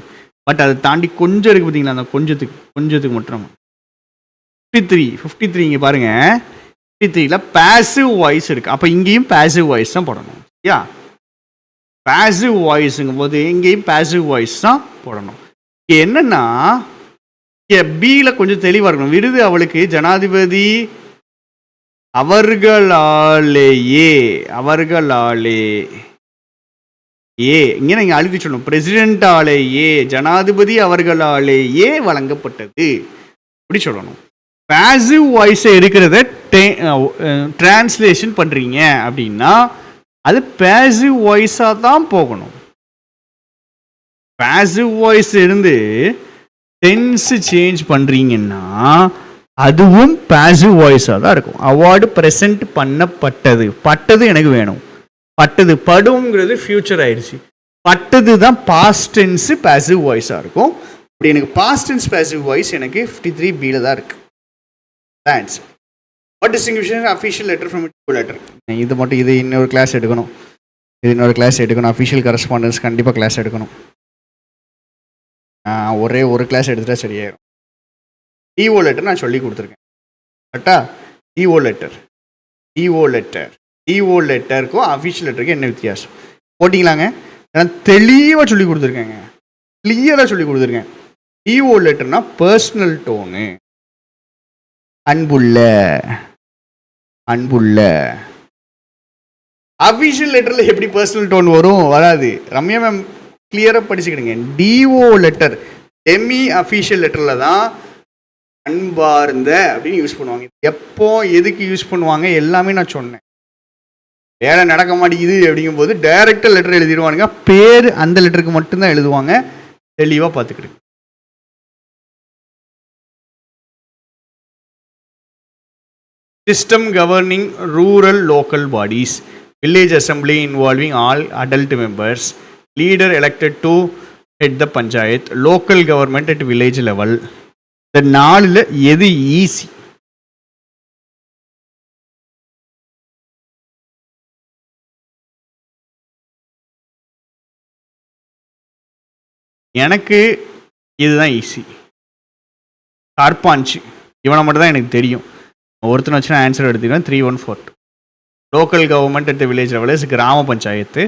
பட் அதை தாண்டி கொஞ்சம் இருக்குது. பார்த்தீங்களா? அந்த கொஞ்சத்துக்கு மட்டும் 53 இங்கே பாருங்க. 53ல பாசிவ் வாய்ஸ் இருக்கு. அப்போ இங்கேயும் பாசிவ் வாய்ஸ் தான் போடணும். யா, பாசிவ் வாய்ஸுங்கும் போது இங்கேயும் பாசிவ் வாய்ஸ் தான் போடணும். இங்கே என்னன்னா பியில கொஞ்சம் தெளிவாக இருக்கணும். விருது அவளுக்கு ஜனாதிபதி அவர்களாலேயே இங்கே நீங்கள் அழுத்தி சொல்லணும். பிரசிடென்டாலேயே, ஜனாதிபதி அவர்களாலேயே வழங்கப்பட்டது அப்படி சொல்லணும். பாசிவ் வாய்ஸை இருக்கிறத டிரான்ஸ்லேஷன் பண்ணுறீங்க அப்படின்னா அது பாசிவ் வாய்ஸாக தான் போகணும். பாசிவ் வாய்ஸ் இருந்து டென்ஸ் சேஞ்ச் பண்ணுறீங்கன்னா அதுவும் பாசிவ் வாய்ஸாக தான் இருக்கும். அவார்டு ப்ரெசென்ட் பண்ணப்பட்டது. பட்டது எனக்கு வேணும். பட்டது, படுங்கிறது ஃபியூச்சர் ஆயிடுச்சு. பட்டது தான் பாஸ்ட் டென்ஸ் பாசிவ் வாய்ஸாக இருக்கும். இப்படி எனக்கு பாஸ்ட் டென்ஸ் பாசிவ் வாய்ஸ் எனக்கு 53Bல தான் இருக்கு. Answer. What distinguishes official letter from letter? இது மட்டும், இது இன்னொரு கிளாஸ் எடுக்கணும். அஃபிஷியல் கரஸ்பாண்டன்ஸ் கண்டிப்பாக கிளாஸ் எடுக்கணும். ஒரே ஒரு கிளாஸ் எடுத்துட்டா சரியாயிரும். டிஓ லெட்டர் நான் சொல்லி கொடுத்துருக்கேன். கரெக்டா? டிஓ லெட்டருக்கும் அஃபிஷியல் லெட்டருக்கும் என்ன வித்தியாசம் போட்டிங்களாங்க? நான் தெளிவாக சொல்லி கொடுத்துருக்கேங்க, கிளியராக சொல்லி கொடுத்துருக்கேன். டிஓ லெட்டர்னா பர்சனல் டோனு. அன்புள்ள அன்புள்ள. அஃபிஷியல் லெட்டரில் எப்படி பர்சனல் டோன் வரும்? வராது. ரம்யா மேம் கிளியராக படிச்சுக்கிடுங்க. டிஓ லெட்டர் செமி அஃபிஷியல் லெட்டரில் தான் அன்பார்ந்த அப்படின்னு யூஸ் பண்ணுவாங்க. எப்போ எதுக்கு யூஸ் பண்ணுவாங்க எல்லாமே நான் சொன்னேன். வேலை நடக்க மாட்டேங்குது அப்படிங்கும்போது டைரக்டாக லெட்டர் எழுதிடுவானுங்க. பேர் அந்த லெட்டருக்கு மட்டும்தான் எழுதுவாங்க. தெளிவாக பார்த்துக்கிடுங்க. System governing rural local bodies, village assembly involving all adult members, leader elected to head the panchayat, local government at village level. இந்த நாளில் எது ஈஸி? எனக்கு இதுதான் ஈஸி. கார்பாஞ்ச் இவனை மட்டும் தான் எனக்கு தெரியும். ஒருத்தனை வச்சு நான் ஆன்சர் எடுத்துக்கிறேன். 3142. Local government at village level gram panchayat.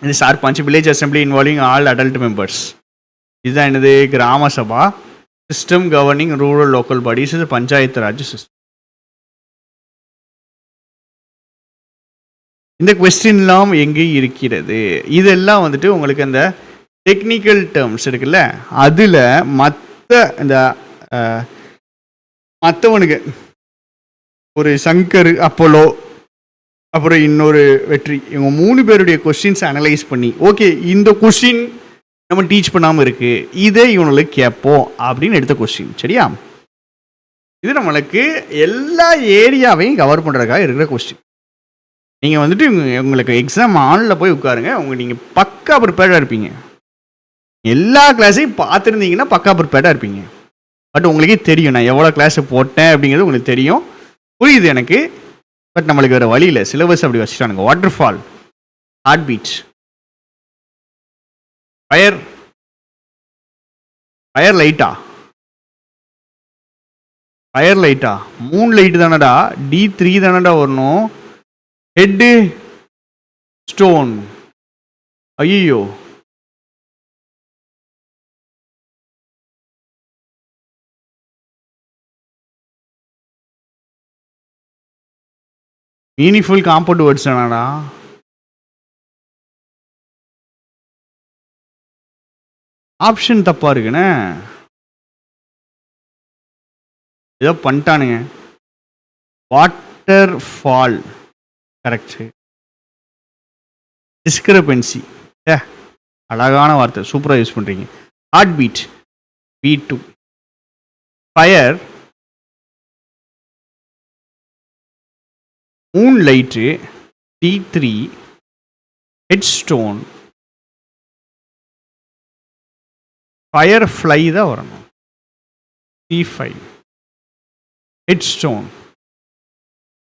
இது sarpanch. Village assembly involving all adult members. இதுதான் என்னது? Gram sabha. System governing rural local bodies, இது பஞ்சாயத்து ராஜ் சிஸ்டம். இந்த கொஸ்டின்லாம் எங்கே இருக்கிறது? இதெல்லாம் வந்துட்டு உங்களுக்கு அந்த டெக்னிக்கல் டேர்ம்ஸ் இருக்குல்ல, அதில் மற்ற இந்த மற்றவனுக்கு ஒரு சங்கர், அப்போலோ, அப்புறம் இன்னொரு வெற்றி, இவங்க 3 பேருடைய கொஸ்டின்ஸ் அனலைஸ் பண்ணி ஓகே இந்த கொஸ்டின் நம்ம டீச் பண்ணாமல் இருக்கு, இதை இவங்களுக்கு கேட்போம் அப்படின்னு எடுத்த கொஸ்டின். சரியா? இது நம்மளுக்கு எல்லா ஏரியாவையும் கவர் பண்ணுறதுக்காக இருக்கிற கொஸ்டின். நீங்கள் வந்துட்டு உங்களுக்கு எக்ஸாம் ஆனில் போய் உட்காருங்க, நீங்கள் பக்கா ப்ரிப்பேர்டாக இருப்பீங்க. எல்லா கிளாஸையும் பார்த்துருந்தீங்கன்னா பக்கா ப்ரிப்பேர்டாக இருப்பீங்க. பட் உங்களுக்கே தெரியும் நான் எவ்வளோ கிளாஸை போட்டேன் அப்படிங்கிறது உங்களுக்கு தெரியும், புரியுது எனக்கு. பட் நம்மளுக்கு வேறு வழி இல்லை, சிலபஸ் அப்படி வச்சுட்டானுங்க. Water fall, heart beat, fire லைட்டா, ஃபயர் லைட்டா, மூன் லைட்டு தானடா, D3 தானடா வரணும். ஹெட்டு ஸ்டோன், ஐயோ மீனிங்ஃபுல் காம்பவுண்ட் வேர்ட்ஸ் தானடா. ஆப்ஷன் தப்பா இருக்குண்ணே, ஏதோ பண்ணிட்டானுங்க. Water fall correct. டிஸ்கிரபன்சி, அழகான வார்த்தை, சூப்பராக யூஸ் பண்ணுறீங்க. Heart beat, B2. Fire, moon light, D3. Headstone, fire fly தான் வரணும், C5. Headstone,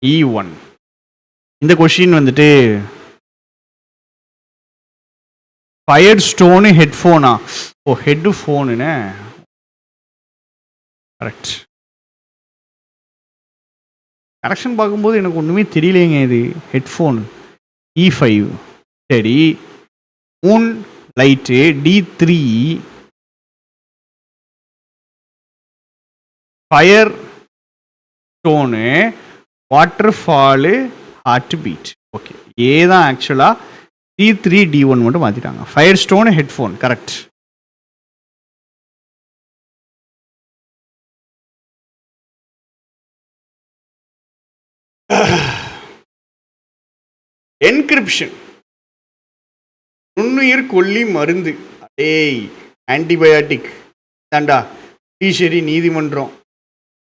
E1. இந்த கொஷின் வந்துட்டு ஃபயர் ஸ்டோனு ஹெட்ஃபோனா? ஓ ஹெட் ஃபோனுன்னு கரெக்ட். கரெக்ஷன் பார்க்கும்போது எனக்கு ஒன்றுமே தெரியலைங்க. இது ஹெட்ஃபோன், E5. சரி, moon light, D3. Fire stone, water fall, heart beat. Okay, ஏதான் ஆக்சுவலாக D3 D1 மட்டும் மாற்றிட்டாங்க. Fire stone headphone correct. Encryption, நுண்ணுயிர் கொல்லி மருந்து. ஏய் ஆன்டிபயாட்டிக் தாண்டா. ஜுடிஷியரி, நீதிமன்றம்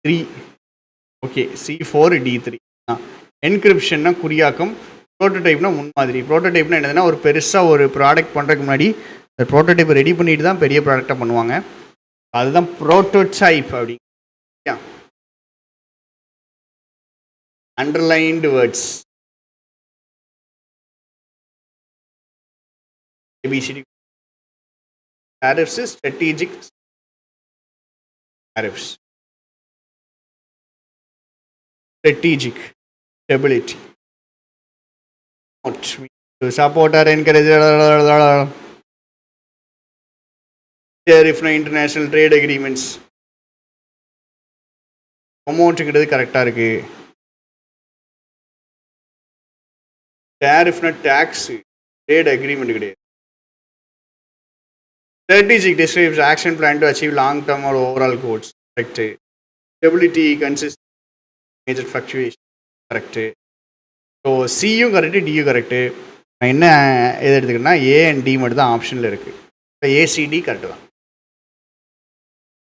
3. Okay, C4 D3. என்கிரிப்ஷன்னா குறியாக்கம், ப்ரோட்டோடைப்னா முன்மாதிரி. ப்ரோட்டோடைப்னா என்னதுன்னா ஒரு பெருசாக ஒரு ப்ராடக்ட் பண்ணுறதுக்கு முன்னாடி அந்த ப்ரோட்டோடைப்பை ரெடி பண்ணிட்டு தான் பெரிய ப்ராடக்டாக பண்ணுவாங்க. அதுதான் ப்ரோட்டோடைப் அப்படி. Underlined words ABCD. Tariffs, strategic tariffs, strategic stability. support or encourage tariff international trade agreements. அமௌண்ட்டுங்கிறது கரெக்டாக இருக்கு. டேரிஃப்னா டேக்ஸ், ட்ரேட் அக்ரிமெண்ட் கிடையாது. Strategic describes action plan to achieve long-term or overall goals. Correct. Stability, consistency, major fluctuation. Correct. So சியும் correct, டியும் correct. நான் என்ன எது எடுத்துக்கிட்டேன்னா A and D மட்டும் தான் ஆப்ஷனில் இருக்குது. இப்போ ஏசிடி கரெக்டு தான்.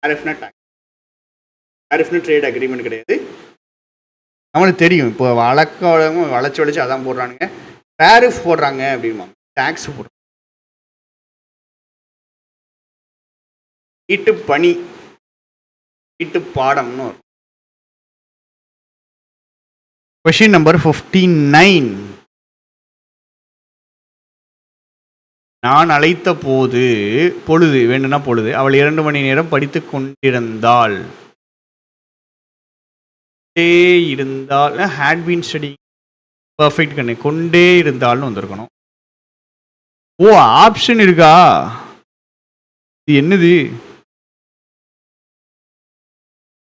டேரிஃப்னா டேக்ஸ், டேரிஃப்னா ட்ரேட் அக்ரிமெண்ட் கிடையாது. நம்மளுக்கு தெரியும் இப்போ வளைச்சு அதான் போடுறானுங்க. டேரிஃப் போடுறாங்க அப்படிமா, டேக்ஸ் போடுறாங்க. வீட்டு பணி, வீட்டு பாடம்னு வரும். Question number 59. நான் அழைத்த போது பொழுது வேணும்னா பொழுது அவள் 2 மணி நேரம் படித்து கொண்டிருந்தாள். இருந்தால் ஹேட் பீன் ஸ்டடி பர்ஃபெக்ட் கண்ணு, கொண்டே இருந்தால்னு வந்திருக்கணும். ஓ ஆப்ஷன் இருக்கா? இது என்னது?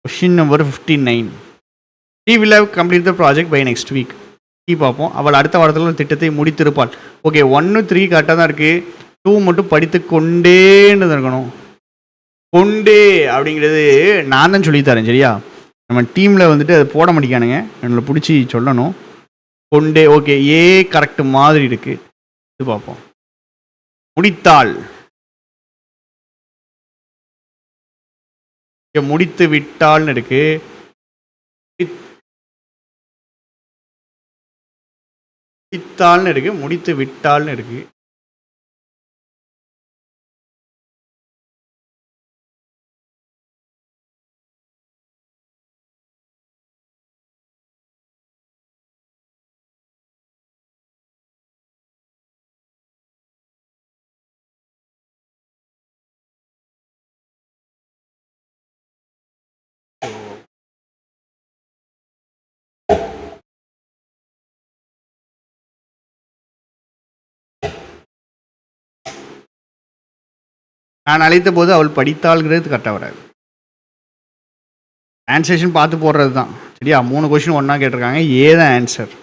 Question number 59. She will have completed the project by next week. பார்ப்போம். அவள் அடுத்த வாரத்தில் திட்டத்தை முடித்திருப்பாள். ஓகே, 1 3 கரெக்டாக தான் இருக்குது. 2 மட்டும் படித்து கொண்டேன்னு இருக்கணும். கொண்டே அப்படிங்கிறது நான் தான் சொல்லித்தரேன், சரியா? நம்ம டீமில் வந்துட்டு அதை போட மாட்டேங்கானுங்க, என்னை பிடிச்சி சொல்லணும். கொண்டே ஓகே, ஏ கரெக்டு மாதிரி இருக்குது. இது பார்ப்போம். முடித்தாள், முடித்து விட்டாள்னு இருக்கு. முடித்தாள்னு இருக்கு, முடித்து விட்டாள்னு இருக்கு. நான் அழைத்த போது அவள் படித்தாள்ங்கிறது கரெக்டாக வராது. ஆன்சரேஷன் பார்த்து போடுறது தான், சரியா? 3 கொஸ்டின் ஒன்றா கேட்டிருக்காங்க. ஏ தான் ஆன்சர்,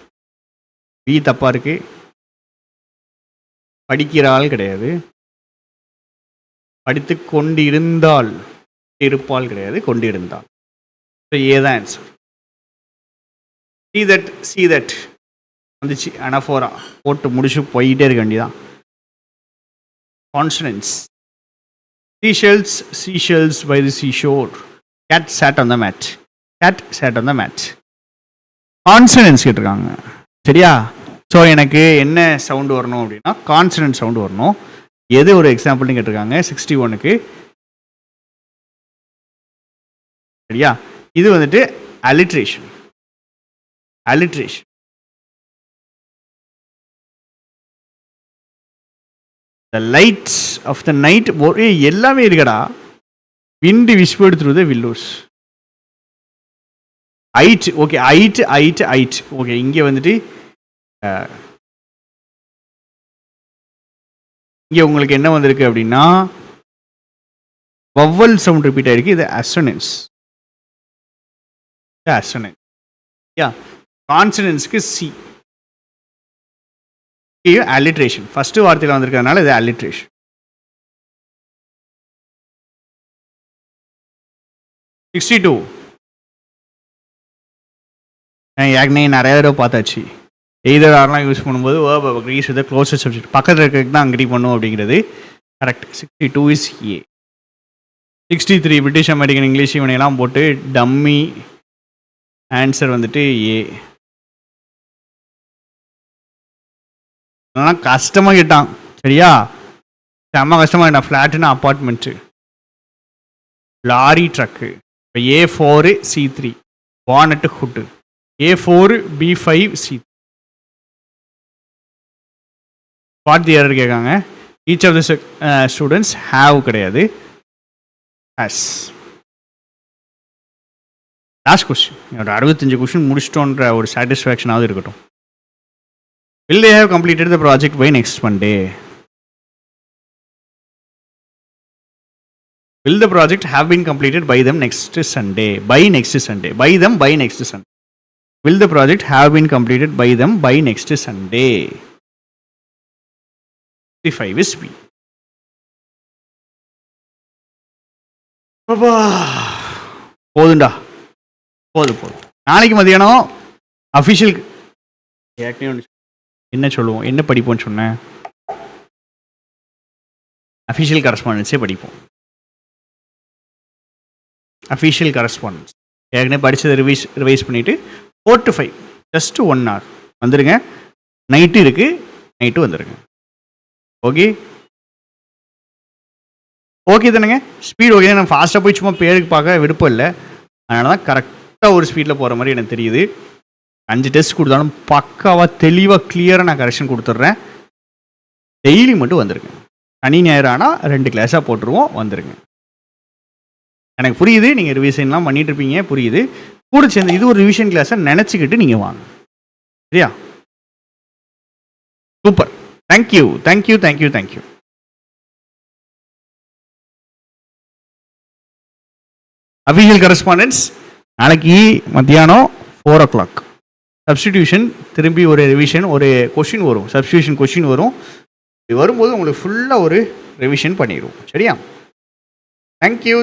பி தப்பாக இருக்கு. படிக்கிறாள் கிடையாது, படித்து கொண்டு இருந்தால், இருப்பால் கிடையாது, கொண்டு இருந்தால். ஏ தான் ஆன்சர். சி தட் வந்துச்சு, அனஃபோரா போட்டு முடிச்சு போயிட்டே இருக்க வேண்டியதான். Consonants. Seashells by the seashore. Cat sat on the mat. Cat sat on the mat. Consonants கேட்டிருக்காங்க, சரியா? ஸோ எனக்கு என்ன சவுண்டு வரணும் அப்படின்னா கான்சனன்ட் சவுண்டு வரணும். எது ஒரு எக்ஸாம்பிள்னு கேட்டிருக்காங்க 61க்கு, சரியா? இது வந்துட்டு alliteration. The lights of the night, எல்லாமே இருக்கடா. wind whispered through the willows. height, okay, height. Okay, இங்கே வந்துட்டு இங்கே உங்களுக்கு என்ன வந்திருக்கு அப்படின்னா vowel sound ரிப்பீட் ஆயிருக்கு. இது assonance. கான்சனன்ஸ்க்கு சி. அலிட்ரேஷன் ஃபர்ஸ்ட் வார்த்தையில் வந்திருக்கிறதுனால இது அலிட்ரேஷன். 62 ஏற்கனவே நிறைய தடவை பார்த்தாச்சு. எய்தர் ஆர்லாம் யூஸ் பண்ணும்போது verb agrees with closest subject பக்கத்தில் இருக்கிறதுக்கு தான் அக்ரி பண்ணும் அப்படிங்கிறது correct. 62 is A. 63 British American English இவனையெல்லாம் போட்டு டம்மி. ஆன்சர் வந்துட்டு ஏ. அதெல்லாம் கஷ்டமாக கேட்டான், சரியா? செம்ம கஷ்டமாக கேட்டான். ஃப்ளாட்டுன்னா அப்பார்ட்மெண்ட்டு, லாரி ட்ரக்கு. இப்போ A4 C3 bonnet hood, A4 B5 C3. What the error கேட்காங்க. Each of the students have கிடையாது, ஹஸ். Last question. என்னோட 65 கொஸ்டின் முடிச்சிட்டோன்ற ஒரு சாட்டிஸ்ஃபேக்ஷனாவது இருக்கட்டும். Will they have completed the project by next Monday? Will the project have been completed by them next Sunday? By next Sunday. By them by next Sunday. Will the project have been completed by them by next Sunday? 55 is B. போதுண்டா, போதும். நாளைக்கு மதியானம் official என்ன சொல்லுவோம், என்ன படிப்போம்னு சொன்னேன், official கரஸ்பாண்டன்ஸே படிப்போம். Official correspondence ஏற்கனவே படித்ததை ரிவைஸ் பண்ணிவிட்டு 4 to 5 ஜஸ்ட் 1 hour வந்துடுங்க. நைட்டு இருக்குது, நைட்டு வந்துடுங்க. ஓகே ஓகே தானேங்க, ஸ்பீட் ஓகே. நான் ஃபாஸ்ட்டாக போய் சும்மா பேருக்கு பார்க்க விருப்பம் இல்லை, அதனால தான் கரெக்டாக ஒரு ஸ்பீடில் போகிற மாதிரி எனக்கு தெரியுது. 5 டெஸ்ட் கொடுத்தாலும் பக்காவாக தெளிவாக கிளியராக நான் கரெக்ஷன் கொடுத்துட்றேன். டெய்லி மட்டும் வந்துருங்க. சனி ஞாயிறு ஆனால் 2 கிளாஸாக போட்டுருவோம், வந்துருங்க. எனக்கு புரியுது, நீங்கள் ரிவிஷன்லாம் பண்ணிட்டு இருப்பீங்க, புரியுது. கூட சேர்ந்து இது ஒரு ரிவிஷன் கிளாஸை நினச்சிக்கிட்டு நீங்கள் வாங்க, சரியா? Super, thank you thank you thank you thank you. Official correspondence நாளைக்கு மத்தியானம் 4 o'clock. சப்ஸ்டிடியூஷன் திரும்பி ஒரு ரிவிஷன், ஒரு கொஷின் வரும், சப்ஸ்டிடியூஷன் கொஷின் வரும். இது வரும்போது உங்களுக்கு ஃபுல்லாக ஒரு ரிவிஷன் பண்ணிடுவோம், சரியா? தேங்க்யூ.